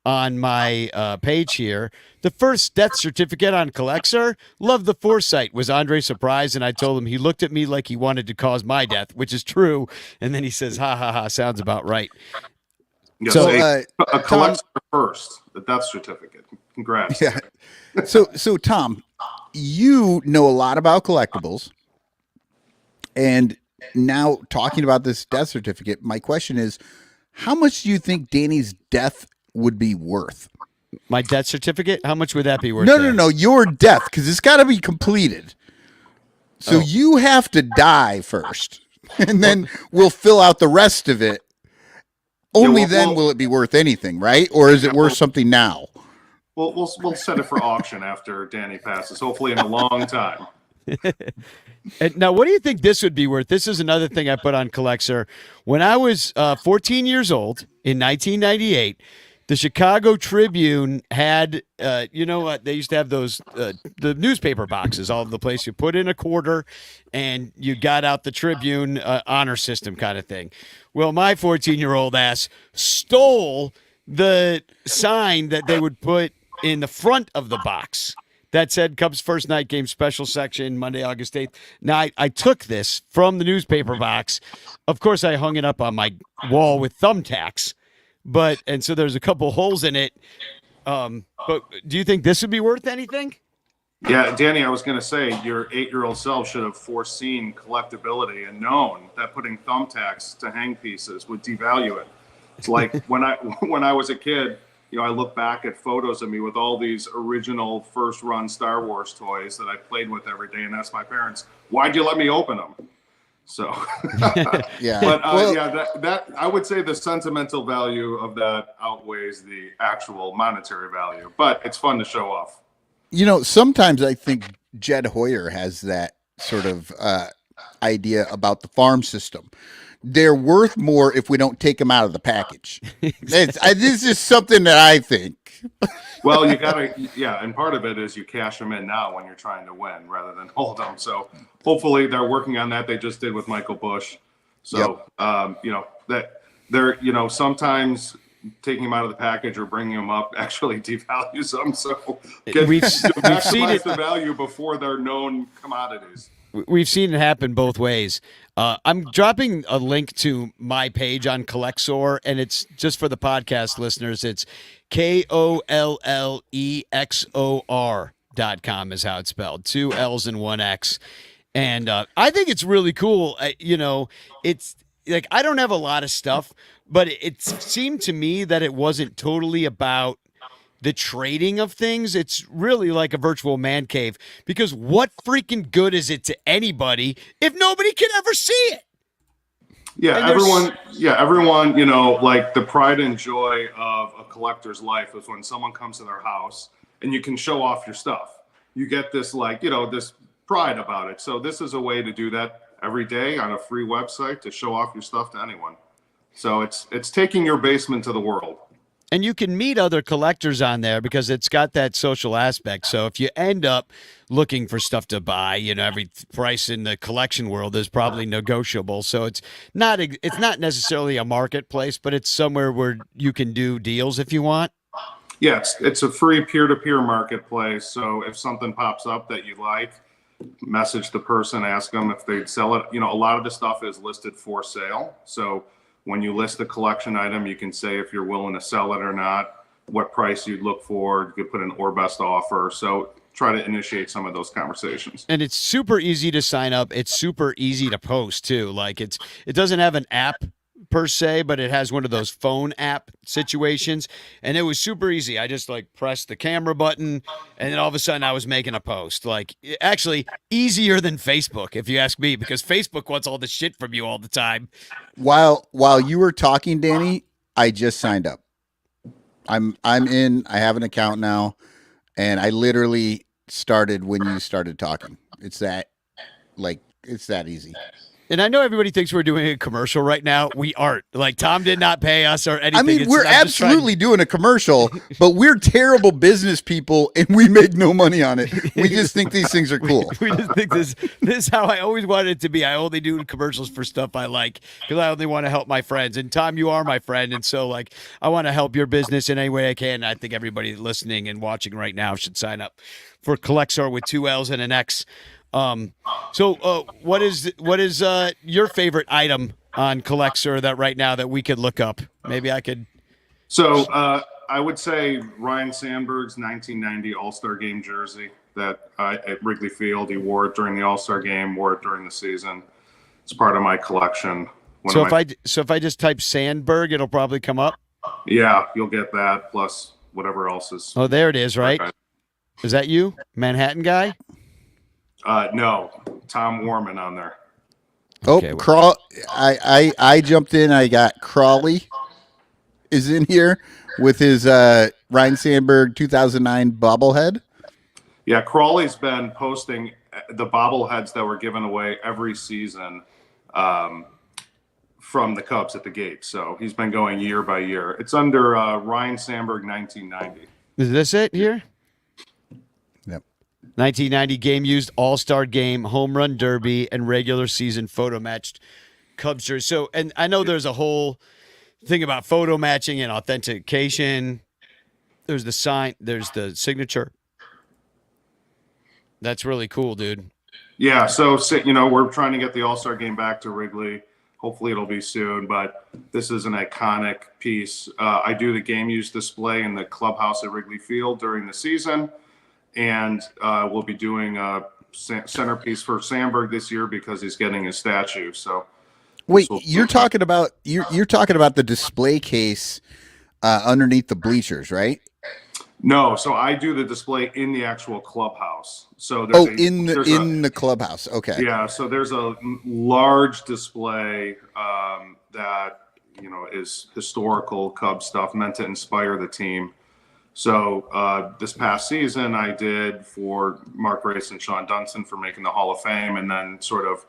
on my page here. The first death certificate on Collector, love the foresight. Was Andre surprised? And I told him he looked at me like he wanted to cause my death, which is true. And then he says, ha, ha, ha, sounds about right. Yes, So, a Collector first, the death certificate. Congrats. Yeah. So Tom, you know a lot about collectibles, and now talking about this death certificate, my question is, how much do you think Danny's death would be worth? My death certificate? How much would that be worth? No, your death, because it's got to be completed. So you have to die first, and then we'll fill out the rest of it. Only then will it be worth anything, right? Or is it worth something now? We'll set it for auction after Danny passes, hopefully in a long time. And now, what do you think this would be worth? This is another thing I put on Collector. When I was 14 years old in 1998, the Chicago Tribune had, they used to have those, the newspaper boxes all over the place. You put in a quarter and you got out the Tribune honor system kind of thing. Well, my 14-year-old ass stole the sign that they would put in the front of the box that said Cubs first night game special section, Monday, August 8th. Now, I took this from the newspaper box. Of course, I hung it up on my wall with thumbtacks. And so there's a couple holes in it. But do you think this would be worth anything? Yeah, Danny, I was going to say your 8-year-old self should have foreseen collectability and known that putting thumbtacks to hang pieces would devalue it. It's like when I was a kid, I look back at photos of me with all these original first run Star Wars toys that I played with every day and asked my parents, why'd you let me open them? So, yeah, but that I would say the sentimental value of that outweighs the actual monetary value, but it's fun to show off. Sometimes I think Jed Hoyer has that sort of idea about the farm system. They're worth more if we don't take them out of the package. This is something that I think. Well, you gotta, and part of it is you cash them in now when you're trying to win rather than hold them. So hopefully they're working on that. They just did with Michael Bush. So, that they're, sometimes taking them out of the package or bringing them up actually devalues them. So we've seen it, the value before they're known commodities. We've seen it happen both ways. I'm dropping a link to my page on Collector, and it's just for the podcast listeners. It's KOLLEXOR.com is how it's spelled. 2 L's and 1 X. And I think it's really cool. It's like, I don't have a lot of stuff, but it seemed to me that it wasn't totally about the trading of things. It's really like a virtual man cave, because what freaking good is it to anybody if nobody can ever see it? Yeah, everyone, like the pride and joy of a collector's life is when someone comes to their house and you can show off your stuff. You get this this pride about it. So this is a way to do that every day on a free website to show off your stuff to anyone. So it's taking your basement to the world. And you can meet other collectors on there because it's got that social aspect. So if you end up looking for stuff to buy, every price in the collection world is probably negotiable. So it's not necessarily a marketplace, but it's somewhere where you can do deals if you want. Yeah, it's a free peer-to-peer marketplace. So if something pops up that you like, message the person, ask them if they'd sell it. A lot of the stuff is listed for sale. So when you list a collection item, you can say if you're willing to sell it or not, what price you'd look for. You could put an or best offer. So try to initiate some of those conversations. And it's super easy to sign up. It's super easy to post too. Like it doesn't have an app per se, but it has one of those phone app situations, and it was super easy. I just like pressed the camera button, and then all of a sudden I was making a post. Like actually easier than Facebook, if you ask me, because Facebook wants all the shit from you all the time. While you were talking, Danny, I just signed up. I'm in. I have an account now, and I literally started when you started talking. It's that easy. And I know everybody thinks we're doing a commercial right now. We aren't. Like, Tom did not pay us or anything. I mean, we're absolutely doing a commercial, but we're terrible business people, and we make no money on it. We just think these things are cool. We just think this is how I always wanted it to be. I only do commercials for stuff I like because I only want to help my friends. And, Tom, you are my friend, and so, like, I want to help your business in any way I can. I think everybody listening and watching right now should sign up for Collexor with 2 L's and an X. So what is your favorite item on Collexor that right now that we could look up? Maybe I could. So I would say Ryan Sandberg's 1990 All-Star Game jersey that at Wrigley Field, he wore it during the All-Star Game, wore it during the season. It's part of my collection. If I just type Sandberg, it'll probably come up. Yeah, you'll get that plus whatever else is. Oh, there it is, right? Is that you, Manhattan guy? No, Tom Warman on there. Oh, Okay, I jumped in. I got Crawly is in here with his Ryan Sandberg 2009 bobblehead. Yeah, Crawly's been posting the bobbleheads that were given away every season from the Cubs at the gate. So he's been going year by year. It's under Ryan Sandberg 1990. Is this it here? Yep. 1990 game used All-Star Game, Home Run Derby, and regular season photo matched Cubs jersey. So, and I know there's a whole thing about photo matching and authentication. There's the sign, there's the signature. That's really cool, dude. Yeah, so we're trying to get the All-Star Game back to Wrigley. Hopefully it'll be soon, but this is an iconic piece. I do the game use display in the clubhouse at Wrigley Field during the season. And we'll be doing a centerpiece for Sandberg this year because he's getting his statue. So, wait, you're talking about the display case underneath the bleachers, right? No, so I do the display in the actual clubhouse. So in the clubhouse. Okay. Yeah, so there's a large display that is historical Cubs stuff meant to inspire the team. So this past season, I did for Mark Grace and Sean Dunson for making the Hall of Fame, and then sort of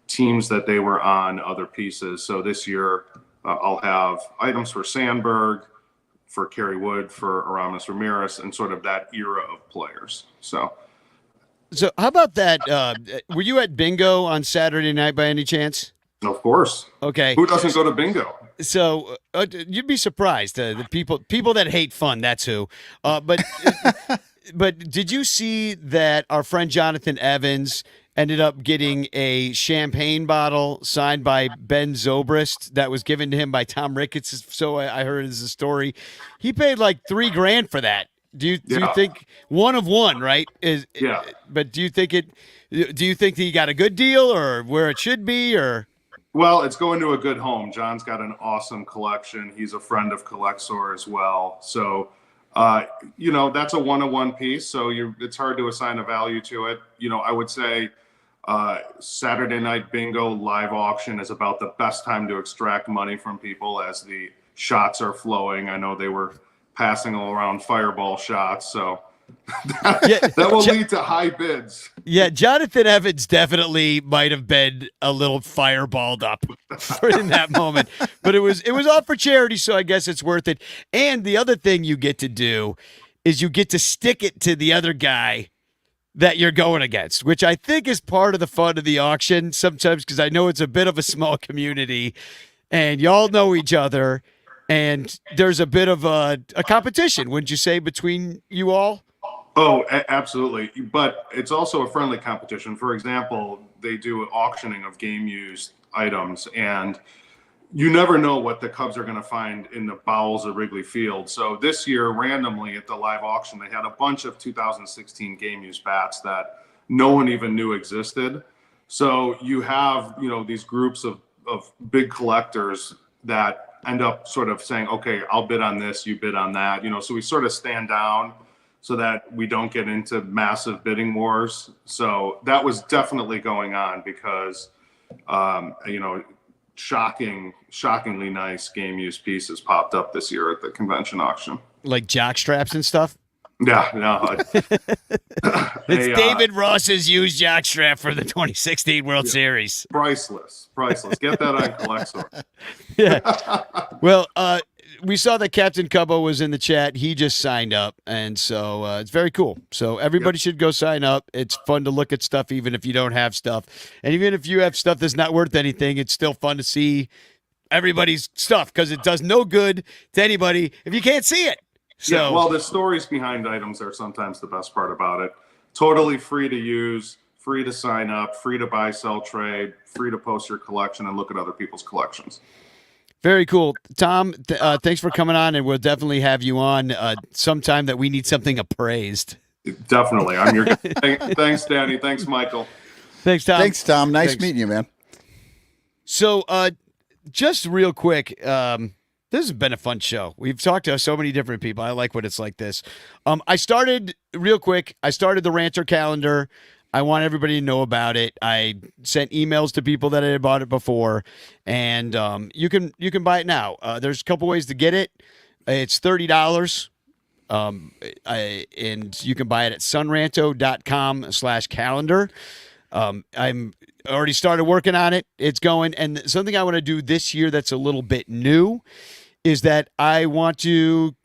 teams that they were on, other pieces. So this year, I'll have items for Sandberg, for Kerry Wood, for Aramis Ramirez, and sort of that era of players. So how about that? Were you at bingo on Saturday night by any chance? Of course. Okay. Who doesn't go to bingo? So you'd be surprised. The people that hate fun, that's who. But did you see that our friend Jonathan Evans ended up getting a champagne bottle signed by Ben Zobrist that was given to him by Tom Ricketts? So I heard as a story. He paid like $3,000 for that. Do you think one of one, right? Yeah. But do you think that he got a good deal or where it should be or? Well, it's going to a good home. John's got an awesome collection. He's a friend of Collexor as well. So, that's a one-on-one piece. So it's hard to assign a value to it. I would say Saturday night bingo live auction is about the best time to extract money from people as the shots are flowing. I know they were passing around fireball shots. So that will lead to high bids. Yeah, Jonathan Evans definitely might have been a little fireballed up in that moment, but it was all for charity, so I guess it's worth it. And the other thing you get to do is you get to stick it to the other guy that you're going against, which I think is part of the fun of the auction sometimes because I know it's a bit of a small community, and y'all know each other, and there's a bit of a competition, wouldn't you say, between you all? Oh, absolutely. But it's also a friendly competition. For example, they do auctioning of game used items. And, you never know what the Cubs are going to find in the bowels of Wrigley Field. So this year, randomly at the live auction, they had a bunch of 2016 game use bats that no one even knew existed. So you have, these groups of big collectors that end up sort of saying, okay, I'll bid on this, you bid on that, so we sort of stand down so that we don't get into massive bidding wars. So that was definitely going on because, shockingly nice game use pieces popped up this year at the convention auction. Like jock straps and stuff? Yeah, no. It's David Ross's used jock strap for the 2016 World Series. Priceless. Get that on Collector. Yeah. Well, we saw that Captain Cubbo was in the chat. He just signed up, and so it's very cool. So everybody should go sign up. It's fun to look at stuff, even if you don't have stuff. And even if you have stuff that's not worth anything, it's still fun to see everybody's stuff because it does no good to anybody if you can't see it. So, yeah, well, the stories behind items are sometimes the best part about it. Totally free to use, free to sign up, free to buy, sell, trade, free to post your collection and look at other people's collections. Very cool. Tom, thanks for coming on, and we'll definitely have you on sometime that we need something appraised. Definitely. I'm your guy. Thanks, Danny. Thanks, Michael. Thanks, Tom. Thanks, Tom. Nice meeting you, man. So just real quick, this has been a fun show. We've talked to so many different people. I like when it's like this. I started the Ranter calendar. I want everybody to know about it. I sent emails to people that had bought it before, and you can buy it now. There's a couple ways to get it. It's $30. And you can buy it at sunranto.com/calendar. I'm already started working on it. It's going. And something I want to do this year that's a little bit new is that I want to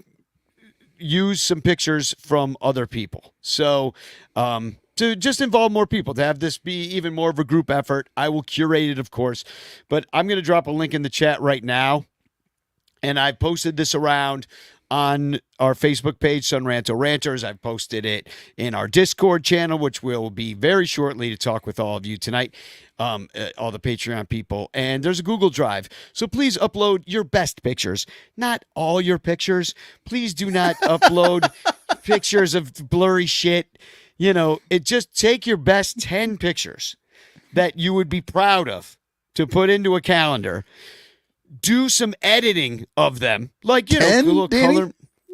use some pictures from other people. So, to just involve more people, to have this be even more of a group effort. I will curate it, of course, but I'm going to drop a link in the chat right now. And I posted this around on our Facebook page, Sunranto Ranters. I've posted it in our Discord channel, which will be very shortly to talk with all of you tonight, all the Patreon people. And there's a Google Drive. So please upload your best pictures, not all your pictures. Please do not upload pictures of blurry shit. Just take your best 10 pictures that you would be proud of to put into a calendar. Do some editing of them. Like, 10, a little Danny? color.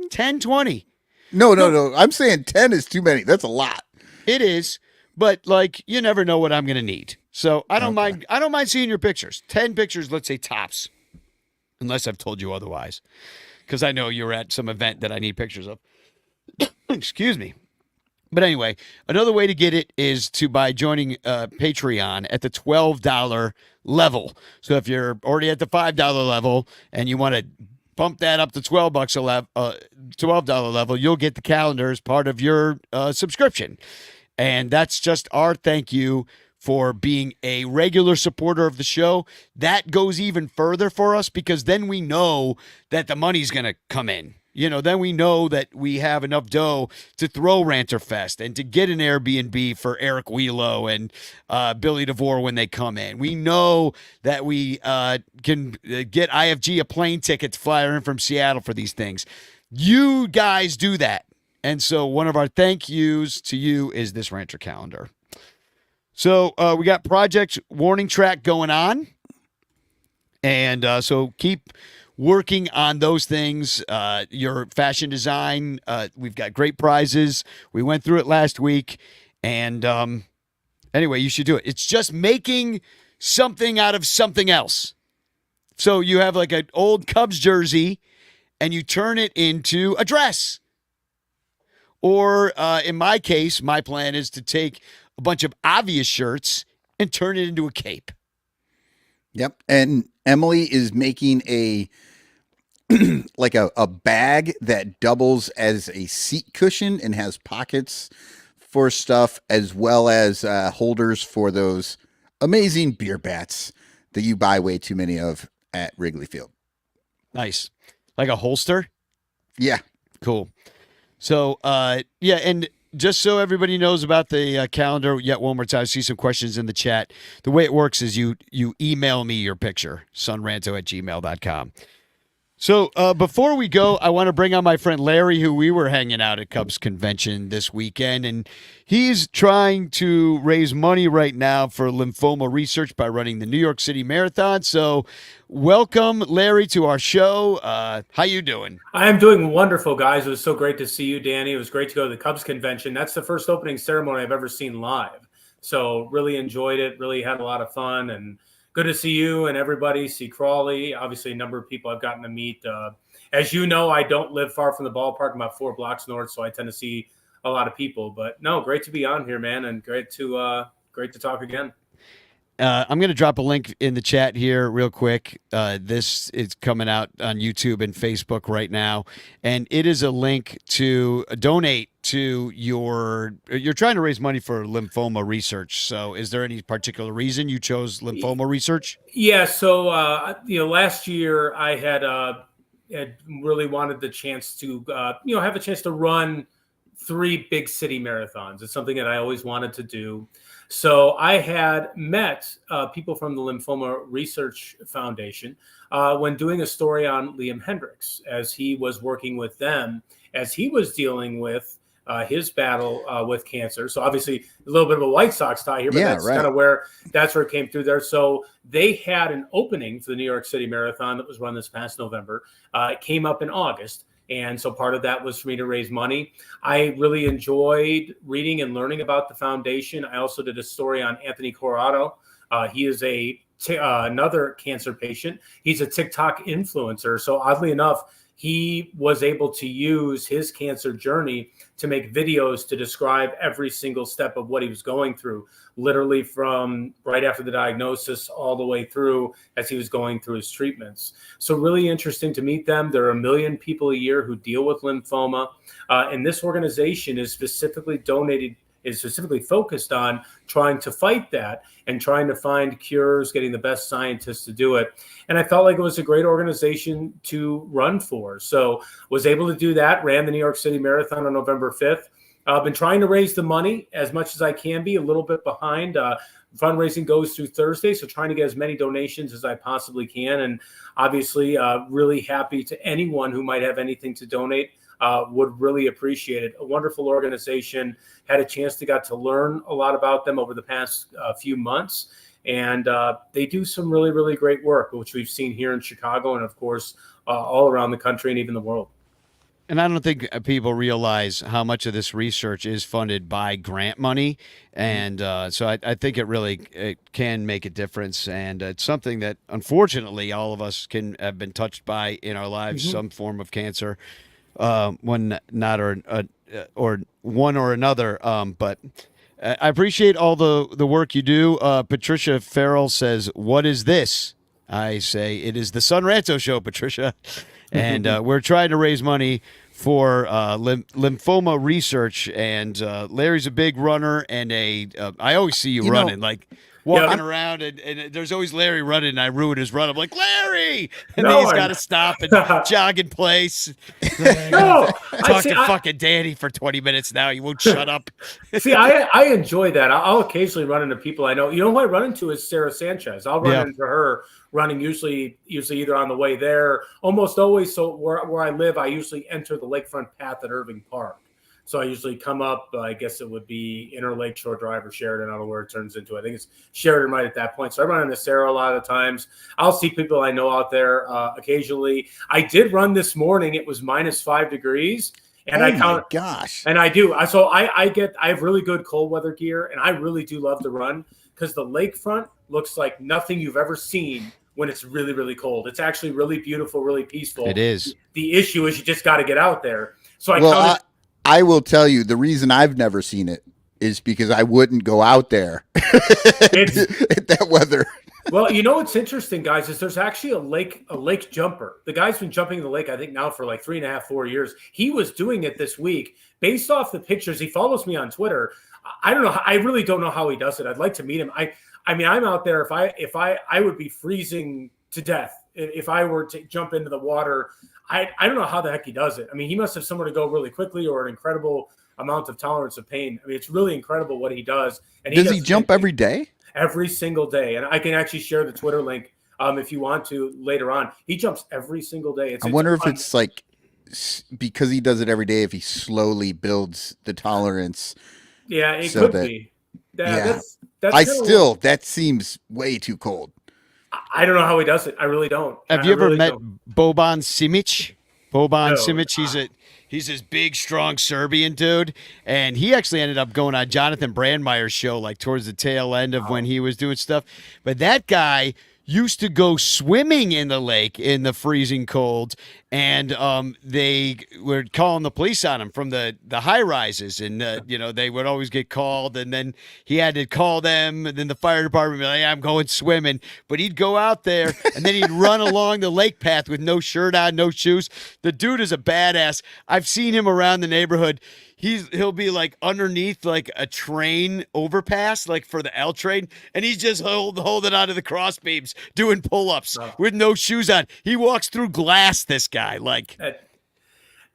10, 20. No. I'm saying 10 is too many. That's a lot. It is, but you never know what I'm going to need. So I don't mind. I don't mind seeing your pictures. 10 pictures, let's say tops, unless I've told you otherwise, because I know you're at some event that I need pictures of. Excuse me. But anyway, another way to get it is by joining Patreon at the $12 level. So if you're already at the $5 level and you want to bump that up to $12 level, you'll get the calendar as part of your subscription. And that's just our thank you for being a regular supporter of the show. That goes even further for us because then we know that the money's going to come in. Then we know that we have enough dough to throw Ranter Fest and to get an Airbnb for Eric Wheelo and Billy DeVore when they come in. We know that we can get IFG a plane ticket to fly in from Seattle for these things. You guys do that. And so one of our thank yous to you is this Ranter calendar. So we got Project Warning Track going on. And so keep working on those things. Your fashion design, we've got great prizes. We went through it last week. And anyway, you should do it. It's just making something out of something else. So you have like an old Cubs jersey and you turn it into a dress. Or in my case, my plan is to take a bunch of obvious shirts and turn it into a cape. Yep. And Emily is making a bag that doubles as a seat cushion and has pockets for stuff as well as holders for those amazing beer bats that you buy way too many of at Wrigley Field. Nice. Like a holster? Yeah. Cool. So, and just so everybody knows about the calendar, yet one more time, I see some questions in the chat. The way it works is you email me your picture, sunranto@gmail.com. So before we go, I want to bring on my friend Larry, who we were hanging out at Cubs convention this weekend, and he's trying to raise money right now for lymphoma research by running the New York City Marathon. So welcome, Larry, to our show. How you doing? I am doing wonderful, guys. It was so great to see you, Danny. It was great to go to the Cubs convention. That's the first opening ceremony I've ever seen live. So really enjoyed it, really had a lot of fun, and good to see you and everybody, see Crawly. Obviously, a number of people I've gotten to meet. As you know, I don't live far from the ballpark. I'm about 4 blocks north, so I tend to see a lot of people. But no, great to be on here, man, and great to talk again. I'm going to drop a link in the chat here real quick. This is coming out on YouTube and Facebook right now, and it is a link to donate to you're trying to raise money for lymphoma research. So is there any particular reason you chose lymphoma research? Yeah, so last year I had really wanted the chance to have a chance to run 3 big city marathons. It's something that I always wanted to do. So I had met people from the Lymphoma Research Foundation when doing a story on Liam Hendricks, as he was working with them, as he was dealing with his battle with cancer. So obviously a little bit of a White Sox tie here, but that's kind of where it came through there. So they had an opening for the New York City Marathon that was run this past November. It came up in August. And so part of that was for me to raise money. I really enjoyed reading and learning about the foundation. I also did a story on Anthony Corrado. He is another cancer patient. He's a TikTok influencer. So oddly enough, he was able to use his cancer journey to make videos to describe every single step of what he was going through, literally from right after the diagnosis all the way through as he was going through his treatments. So really interesting to meet them. There are 1 million people a year who deal with lymphoma. And this organization is specifically focused on trying to fight that and trying to find cures, getting the best scientists to do it. And I felt like it was a great organization to run for. So was able to do that, ran the New York City Marathon on November 5th. I've been trying to raise the money as much as I can be, a little bit behind. Fundraising goes through Thursday, so trying to get as many donations as I possibly can. And obviously really happy to anyone who might have anything to donate. Would really appreciate it. A wonderful organization. Had a chance to learn a lot about them over the past few months. And they do some really, really great work, which we've seen here in Chicago and, of course, all around the country and even the world. And I don't think people realize how much of this research is funded by grant money. And so I think it can make a difference. And it's something that, unfortunately, all of us can have been touched by in our lives, some form of cancer. One not or one or another. But I appreciate all the work you do. Patricia Farrell says, "What is this?" I say, "It is the Sun Ranto Show, Patricia," and we're trying to raise money for lymphoma research. And Larry's a big runner, and I always see you running like. Walking around, and there's always Larry running, and I ruin his run. I'm like, Larry! And then he's got to stop and jog in place. Talking fucking Danny for 20 minutes now. You won't shut up. See, I enjoy that. I'll occasionally run into people I know. You know who I run into is Sarah Sanchez. I'll run into her running usually either on the way there, almost always. So where I live, I usually enter the lakefront path at Irving Park. So I usually come up, I guess it would be Inner Lakeshore Drive or Sheraton. I don't know where it turns into. I think it's Sheraton right at that point. So I run into Sarah a lot of times. I'll see people I know out there occasionally. I did run this morning. It was -5 degrees. And And I do. So I have really good cold weather gear, and I really do love to run because the lakefront looks like nothing you've ever seen when it's really, really cold. It's actually really beautiful, really peaceful. It is. The issue is you just got to get out there. So I will tell you, the reason I've never seen it is because I wouldn't go out there at that weather. Well, you know what's interesting, guys, is there's actually a lake jumper. The guy's been jumping in the lake, I think, now for like 3.5, 4 years. He was doing it this week. Based off the pictures, he follows me on Twitter. I don't know. I really don't know how he does it. I'd like to meet him. I mean, I'm out there. If I would be freezing to death if I were to jump into the water. I don't know how the heck he does it. I mean, he must have somewhere to go really quickly or an incredible amount of tolerance of pain. I mean, it's really incredible what he does. And Does he jump every day? Every single day. And I can actually share the Twitter link if you want to later on. He jumps every single day. I wonder if it's like because he does it every day, if he slowly builds the tolerance. Yeah, it could be. That's that seems way too cold. I don't know how he does it. I really don't. Have you ever really met don't. Boban Simic? Boban No. Simic, he's this big, strong Serbian dude, and he actually ended up going on Jonathan Brandmeier's show like towards the tail end of when he was doing stuff. But that guy used to go swimming in the lake in the freezing cold, and they were calling the police on him from the high rises, and they would always get called, and then he had to call them, and then the fire department would be like, I'm going swimming, but he'd go out there, and then he'd run along the lake path with no shirt on, no shoes. The dude is a badass. I've seen him around the neighborhood. He'll be like underneath like a train overpass, like for the L train, and he's just holding onto the cross beams, doing pull-ups with no shoes on. He walks through glass, this guy. Like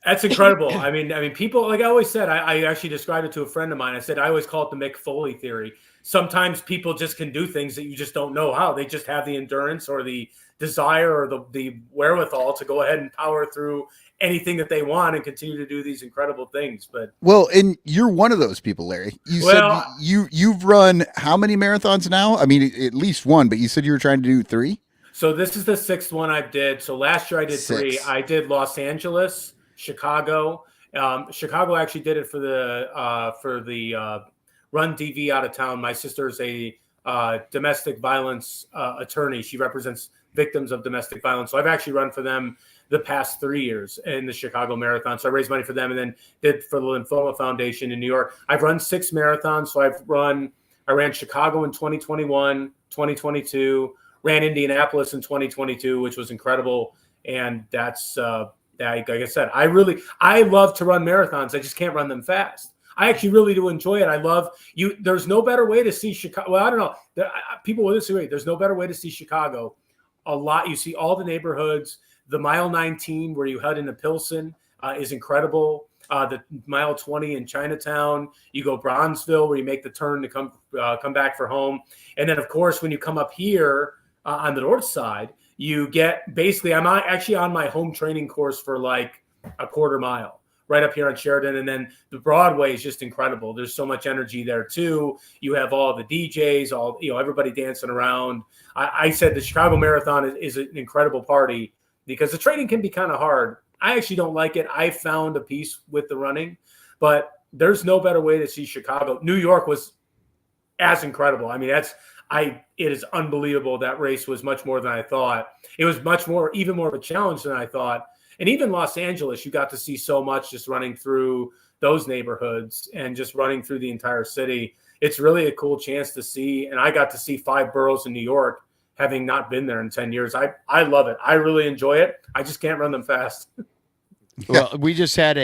that's incredible. I mean, people, like I always said, I actually described it to a friend of mine. I said I always call it the Mick Foley theory. Sometimes people just can do things that you just don't know how. They just have the endurance or the desire or the wherewithal to go ahead and power through anything that they want and continue to do these incredible things. But and you're one of those people, Larry. You said you've run how many marathons now? I mean, at least one, but you said you were trying to do 3. So this is the 6th one I did. So last year I did 3. I did Los Angeles, Chicago. Chicago actually did it for the Run DV out of town. My sister is a domestic violence attorney. She represents victims of domestic violence. So I've actually run for them the past 3 years in the Chicago Marathon. So I raised money for them and then did for the Lymphoma Foundation in New York. I've run 6 marathons. So I ran Chicago in 2021, 2022, ran Indianapolis in 2022, which was incredible. And that's, like I said, I love to run marathons. I just can't run them fast. I actually really do enjoy it. I love you. There's no better way to see Chicago. Well, I don't know. People will disagree. There's no better way to see Chicago. You see all the neighborhoods. The mile 19 where you head into Pilsen is incredible. The mile 20 in Chinatown, you go Bronzeville where you make the turn to come back for home. And then, of course, when you come up here on the north side, you get basically I'm actually on my home training course for like a quarter mile right up here on Sheraton. And then the Broadway is just incredible. There's so much energy there too. You have all the DJs, everybody dancing around. I said the Chicago Marathon is an incredible party because the training can be kind of hard. I actually don't like it. I found a piece with the running, but there's no better way to see Chicago. New York was as incredible. I mean, it is unbelievable. That race was much more than I thought. It was even more of a challenge than I thought. And even Los Angeles, you got to see so much just running through those neighborhoods and just running through the entire city. It's really a cool chance to see. And I got to see 5 boroughs in New York, having not been there in 10 years. I love it. I really enjoy it. I just can't run them fast. Well, we just had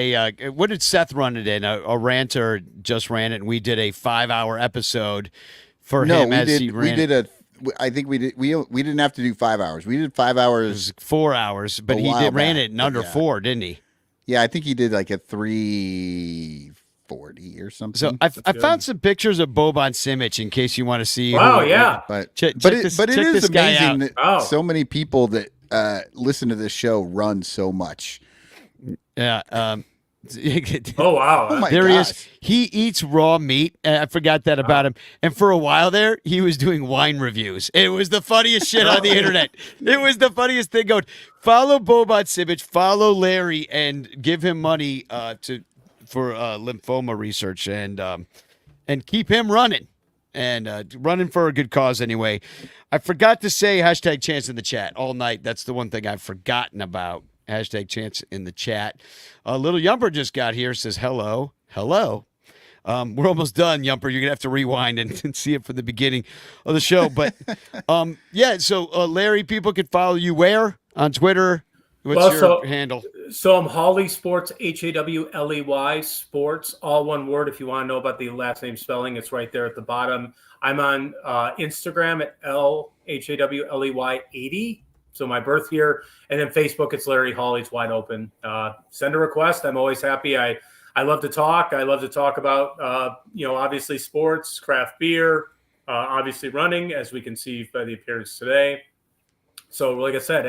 what did Seth run it in? A ranter just ran it, and we did a 5-hour episode for him as he ran. I think we didn't have to do 5 hours. We did 5 hours. 4 hours, but he ran it in under 4, didn't he? Yeah, I think he did like a 3:40 or something. So I found some pictures of Boban Simic in case you want to see. Wow, yeah. But it is amazing that so many people that listen to this show run so much. Yeah. Oh wow! Oh my there gosh. he is. He eats raw meat. I forgot that about him. And for a while there, he was doing wine reviews. It was the funniest shit on the internet. It was the funniest thing going. Follow Boban Simic, follow Larry, and give him money for lymphoma research, and keep him running and running for a good cause anyway. I forgot to say #chance in the chat all night. That's the one thing I've forgotten about. #chance in the chat. Little Yumper just got here, says hello. We're almost done, Yumper. You're gonna have to rewind and see it from the beginning of the show. But so Larry, people can follow you where? On Twitter? What's your handle? So I'm Hawley Sports, HAWLEY Sports, all one word. If you want to know about the last name spelling, it's right there at the bottom. I'm on Instagram at LHAWLEY80. So my birth year, and then Facebook, it's Larry Hawley. It's wide open. Send a request. I'm always happy. I I love to talk. I love to talk about, obviously sports, craft beer, obviously running, as we can see by the appearance today. So, like I said,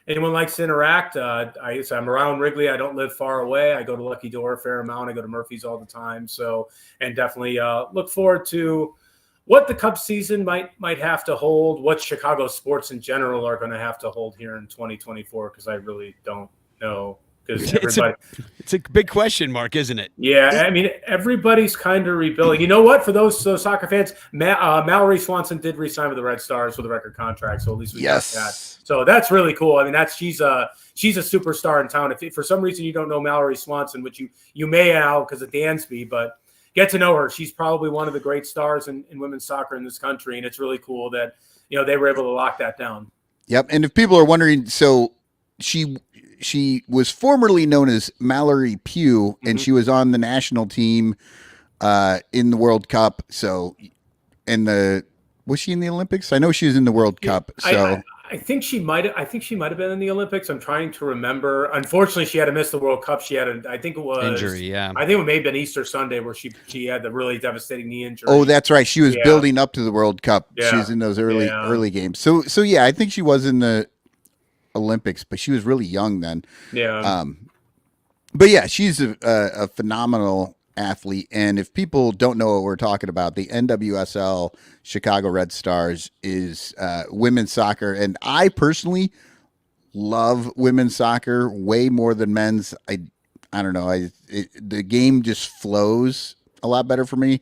anyone likes to interact. I'm around Wrigley. I don't live far away. I go to Lucky Door a fair amount. I go to Murphy's all the time. So, and definitely look forward to what the Cubs season might have to hold, what Chicago sports in general are going to have to hold here in 2024, because I really don't know. Because it's a big question mark, isn't it? Yeah, I mean, everybody's kind of rebuilding. You know what? For those soccer fans, Mallory Swanson did re-sign with the Red Stars with a record contract, so at least we got that. So that's really cool. I mean, she's a superstar in town. If for some reason you don't know Mallory Swanson, which you may now because of Dansby, but get to know her. She's probably one of the great stars in women's soccer in this country, and it's really cool that they were able to lock that down. Yep. And if people are wondering, so she was formerly known as Mallory Pugh, and she was on the national team in the World Cup. So, was she in the Olympics? I know she was in the World Cup. So I think she might have been in the Olympics. I'm trying to remember. Unfortunately, she had to miss the World Cup. She had I think it was injury. Yeah, I think it may have been Easter Sunday where she had the really devastating knee injury. Oh, that's right. She was building up to the World Cup. Yeah. She was in those early games. So yeah, I think she was in the Olympics, but she was really young then. Yeah. But yeah, she's a phenomenal athlete. And if people don't know what we're talking about, the NWSL Chicago Red Stars is women's soccer. And I personally love women's soccer way more than men's. I don't know. The game just flows a lot better for me.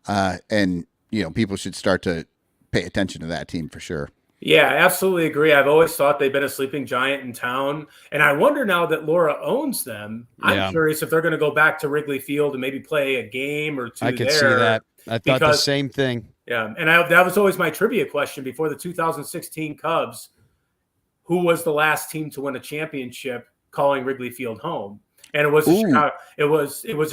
And people should start to pay attention to that team for sure. Yeah, I absolutely agree. I've always thought they've been a sleeping giant in town. And I wonder now that Laura owns them, I'm curious if they're going to go back to Wrigley Field and maybe play a game or two there. I could see that. I thought the same thing. Yeah, and that was always my trivia question before the 2016 Cubs. Who was the last team to win a championship calling Wrigley Field home? And it was a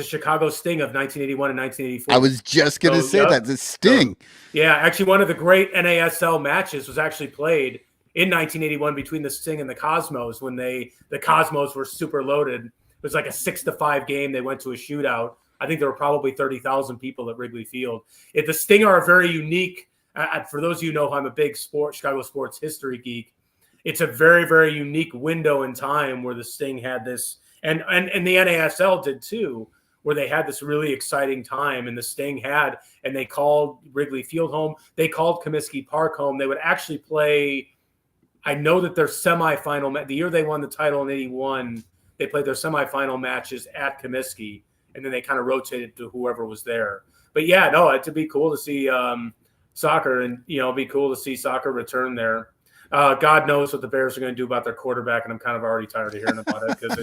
Chicago Sting of 1981 and 1984. I was just going to say that, the Sting. Yeah, actually, one of the great NASL matches was actually played in 1981 between the Sting and the Cosmos when the Cosmos were super loaded. It was like a 6-5 game. They went to a shootout. I think there were probably 30,000 people at Wrigley Field. The Sting are a very unique. For those of you who know, I'm a big Chicago sports history geek. It's a very, very unique window in time where the Sting had this. And the NASL did too, where they had this really exciting time, and the Sting had, and they called Wrigley Field home. They called Comiskey Park home. They would actually play. I know that their semifinal, the year they won the title in '81, they played their semifinal matches at Comiskey, and then they kind of rotated to whoever was there. But yeah, no, it'd be cool to see soccer, and it'd be cool to see soccer return there. God knows what the Bears are going to do about their quarterback, and I'm kind of already tired of hearing about it because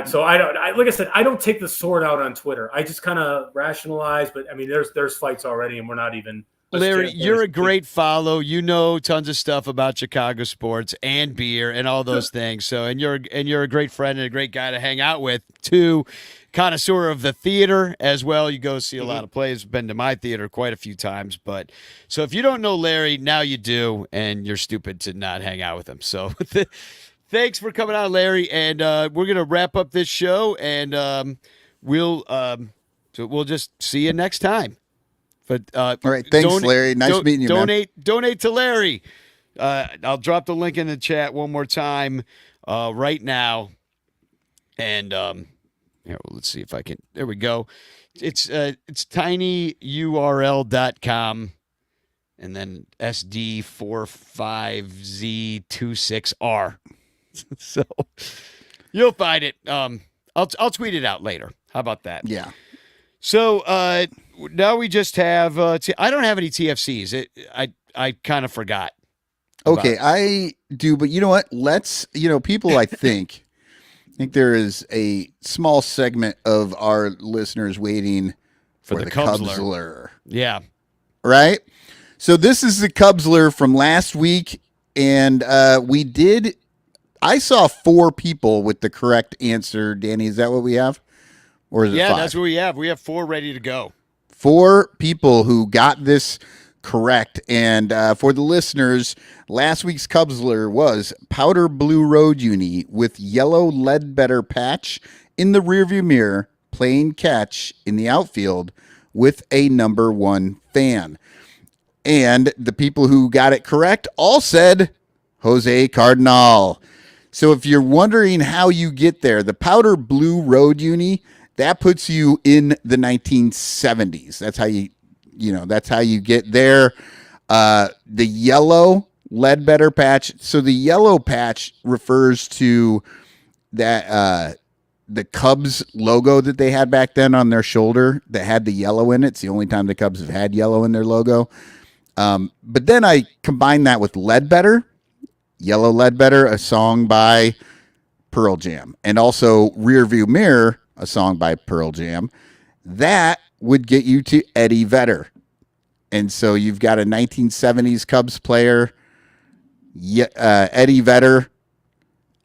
So like I said, I don't take the sword out on Twitter. I just kind of rationalize, but I mean, there's fights already, and we're not even. Larry, you're a great follow. You know tons of stuff about Chicago sports and beer and all those things. So, and you're a great friend and a great guy to hang out with too. Connoisseur of the theater as well. You go see a lot of plays. Been to my theater quite a few times. But so if you don't know Larry, now you do, and you're stupid to not hang out with him. So thanks for coming on, Larry. And we're gonna wrap up this show, and we'll just see you next time. But all right, thanks, Larry. Nice meeting you, man. Donate to Larry. I'll drop the link in the chat one more time right now, and let's see if I can. There we go. It's tinyurl.com and then SD45Z26R. So you'll find it. I'll tweet it out later. How about that? Yeah. So now we just have. I don't have any TFCs. I kind of forgot. Okay, I do, but you know what? Let's. People. I think there is a small segment of our listeners waiting for the Cubsler. Yeah. Right? So this is the Cubsler from last week, and I saw 4 people with the correct answer. Danny, is that what we have? Or is it 5? That's what we have. We have 4 ready to go. 4 people who got this correct. And for the listeners, last week's Cubsler was powder blue road uni with yellow Ledbetter patch in the rearview mirror playing catch in the outfield with a number 1 fan? And the people who got it correct all said Jose Cardinal. So if you're wondering how you get there, the powder blue road uni, that puts you in the 1970s. That's how you get there. The yellow Ledbetter patch. So the yellow patch refers to that the Cubs logo that they had back then on their shoulder that had the yellow in it. It's the only time the Cubs have had yellow in their logo. But then I combined that with Ledbetter, Yellow Ledbetter, a song by Pearl Jam, and also Rearview Mirror, a song by Pearl Jam. That would get you to Eddie Vedder. And so you've got a 1970s Cubs player, Eddie Vedder,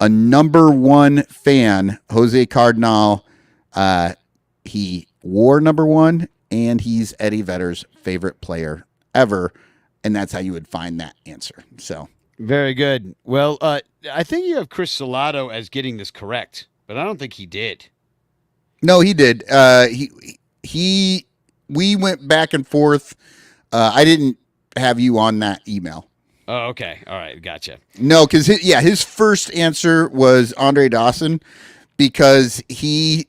a number 1 fan, Jose Cardinal. He wore number 1, and he's Eddie Vedder's favorite player ever. And that's how you would find that answer. So very good. Well, I think you have Chris Salato as getting this correct, but I don't think he did. No, he did. We went back and forth. I didn't have you on that email. Oh, okay. All right. Gotcha. No, because his first answer was Andre Dawson, because he's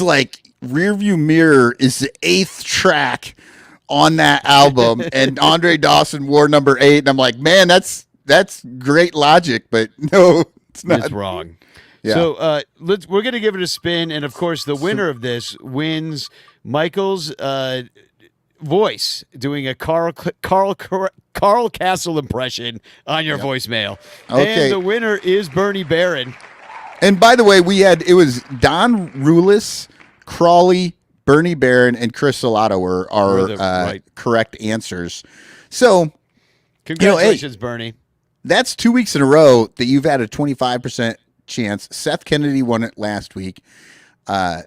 like, Rearview Mirror is the 8th track on that album, and Andre Dawson wore number 8, and I'm like, man, that's great logic, but no, it's not. It's wrong. Yeah. So we're gonna give it a spin, and of course, the winner of this wins Michael's voice doing a Carl Castle impression on your voicemail. Okay. And the winner is Bernie Barron. And by the way, it was Don Rulis, Crawly, Bernie Barron, and Chris Salato were our correct answers. So, congratulations, Bernie. That's 2 weeks in a row that you've had a 25% chance. Seth Kennedy won it last week. The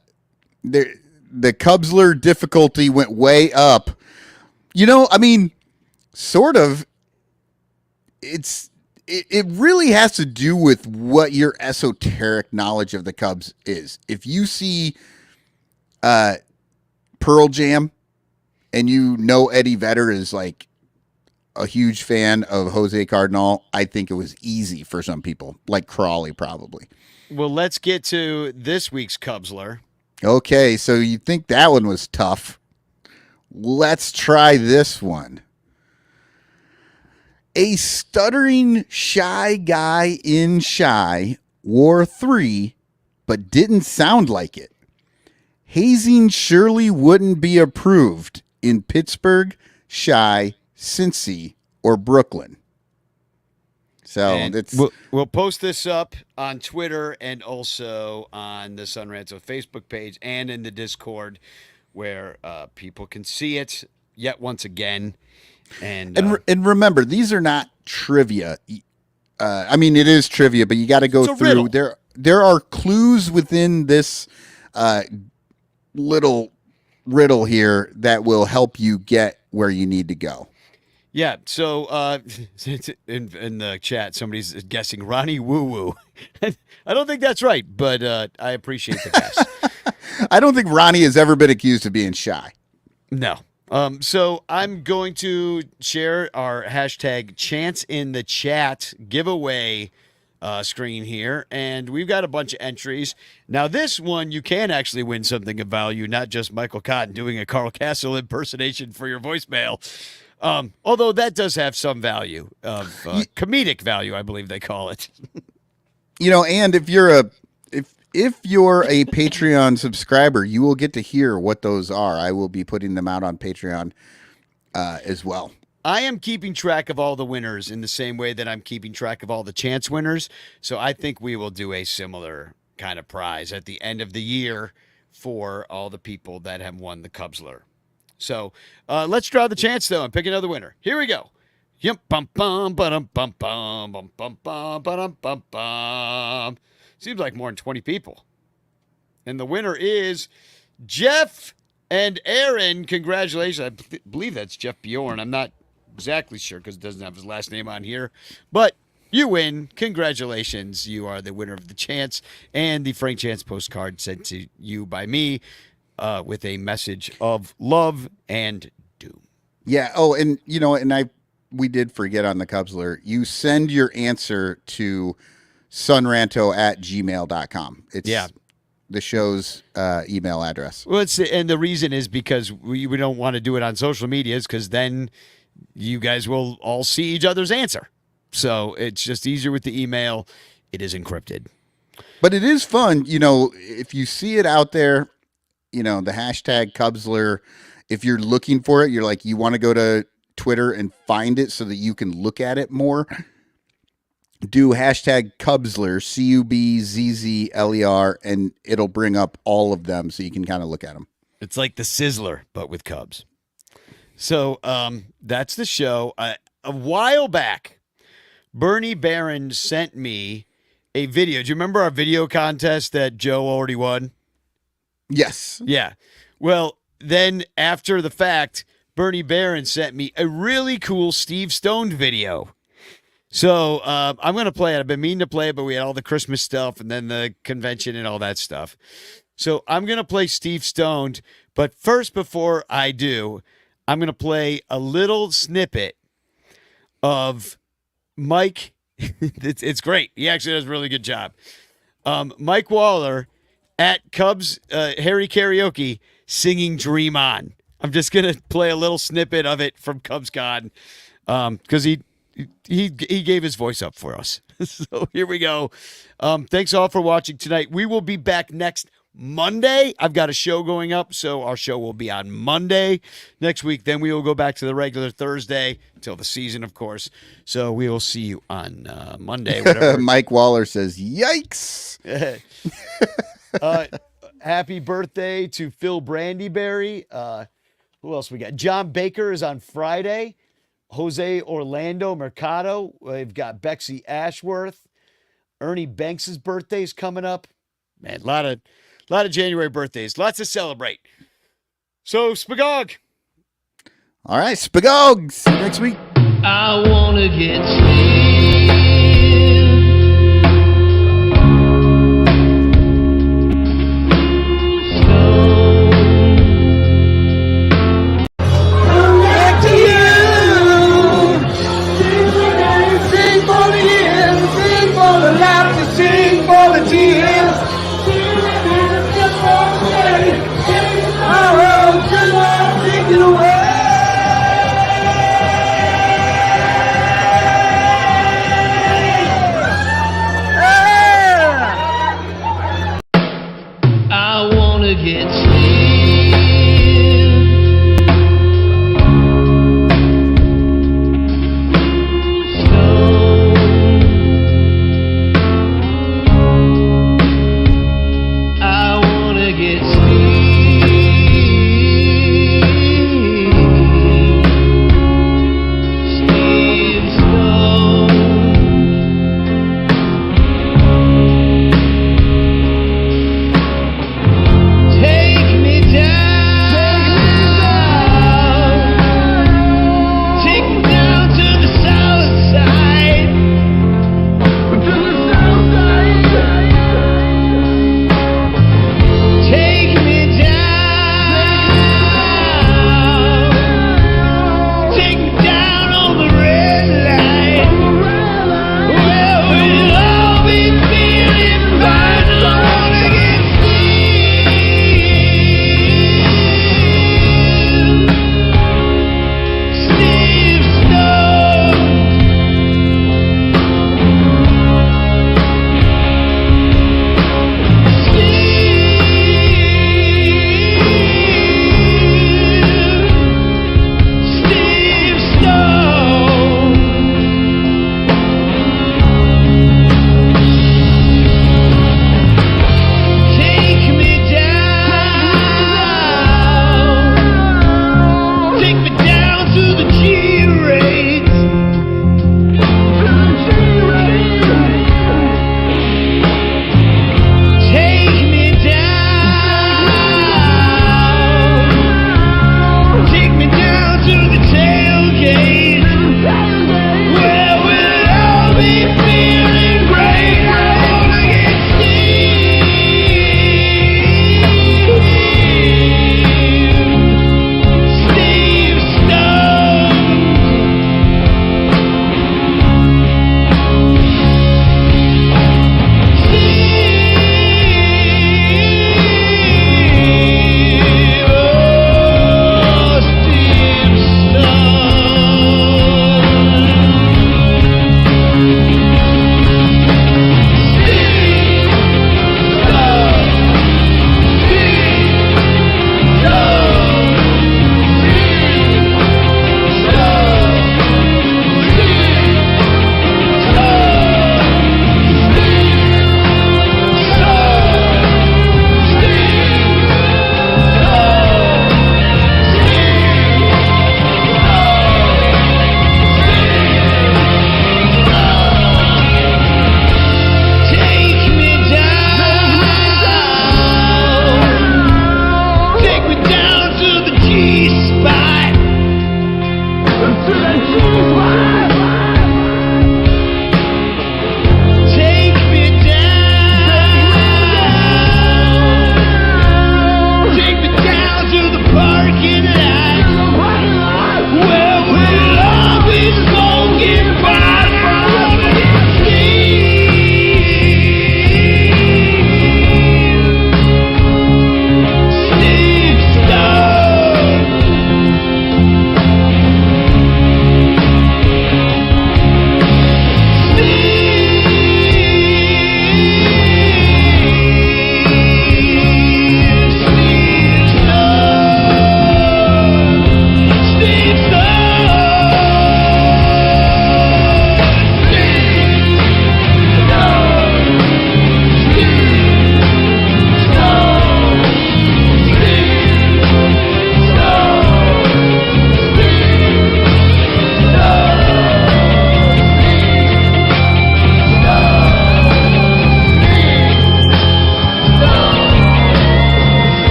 Cubsler difficulty went way up. Sort of. It really has to do with what your esoteric knowledge of the Cubs is. If you see Pearl Jam and Eddie Vedder is like a huge fan of Jose Cardinal, I think it was easy for some people, like Crawly probably. Well, let's get to this week's Cubsler. Okay, so you think that one was tough. Let's try this one. A stuttering shy guy in Shy wore 3, but didn't sound like it. Hazing surely wouldn't be approved in Pittsburgh, Shy, Cincy, or Brooklyn. So we'll post this up on Twitter and also on the Sun Ranto Facebook page and in the Discord, where people can see it yet once again. And remember, these are not trivia. It is trivia, but you got to go through. There are clues within this little riddle here that will help you get where you need to go. Yeah, so in the chat, somebody's guessing Ronnie Woo Woo. I don't think that's right, but I appreciate the guess. I don't think Ronnie has ever been accused of being shy. No. So I'm going to share our hashtag Chance in the Chat giveaway screen here, and we've got a bunch of entries. Now, this one, you can actually win something of value, not just Michael Cotton doing a Carl Castle impersonation for your voicemail. Although that does have some value of comedic value, I believe they call it. And if you're a Patreon subscriber, you will get to hear what those are. I will be putting them out on Patreon as well. I am keeping track of all the winners in the same way that I'm keeping track of all the chance winners. So I think we will do a similar kind of prize at the end of the year for all the people that have won the Cubsler. So let's draw the chance, though, and pick another winner. Here we go. Yum bum bum bum bum bum bum bum bum bum bum. Seems like more than 20 people. And the winner is Jeff and Aaron. Congratulations. I believe that's Jeff Bjorn. I'm not exactly sure because it doesn't have his last name on here. But you win. Congratulations. You are the winner of the Chance and the Frank Chance postcard sent to you by me with a message of love and doom. Yeah. Oh, and we did forget on the Cubs alert. You send your answer to sunranto@gmail.com. It's the show's email address. Well, and the reason is because we don't want to do it on social medias because then you guys will all see each other's answer. So it's just easier with the email. It is encrypted. But it is fun, if you see it out there, the hashtag Cubsler, if you're looking for it, you're like, you want to go to Twitter and find it so that you can look at it more. Do hashtag Cubsler, CUBZZLER, and it'll bring up all of them so you can kind of look at them. It's like the Sizzler, but with Cubs. So that's the show. A while back, Bernie Barron sent me a video. Do you remember our video contest that Joe already won? Yes. Yeah. Well, then after the fact, Bernie Barron sent me a really cool Steve Stone video. So I'm going to play it. I've been meaning to play it, but we had all the Christmas stuff and then the convention and all that stuff. So I'm going to play Steve Stone. But first, before I do, I'm going to play a little snippet of Mike. It's great. He actually does a really good job. Mike Waller at Cubs Harry Karaoke singing Dream On. I'm just going to play a little snippet of it from CubsCon because he gave his voice up for us. So here we go. Thanks all for watching tonight. We will be back next Monday. I've got a show going up, so our show will be on Monday next week. Then we will go back to the regular Thursday until the season, of course. So we will see you on Monday. Mike Waller says, yikes. Happy birthday to Phil Brandyberry. Who else we got? John Baker is on Friday. Jose Orlando Mercado. We've got Bexy Ashworth. Ernie Banks' birthday is coming up. Man, a lot of January birthdays. Lots to celebrate. So, Spagog. All right, Spagog. See you next week. I want to get sleep.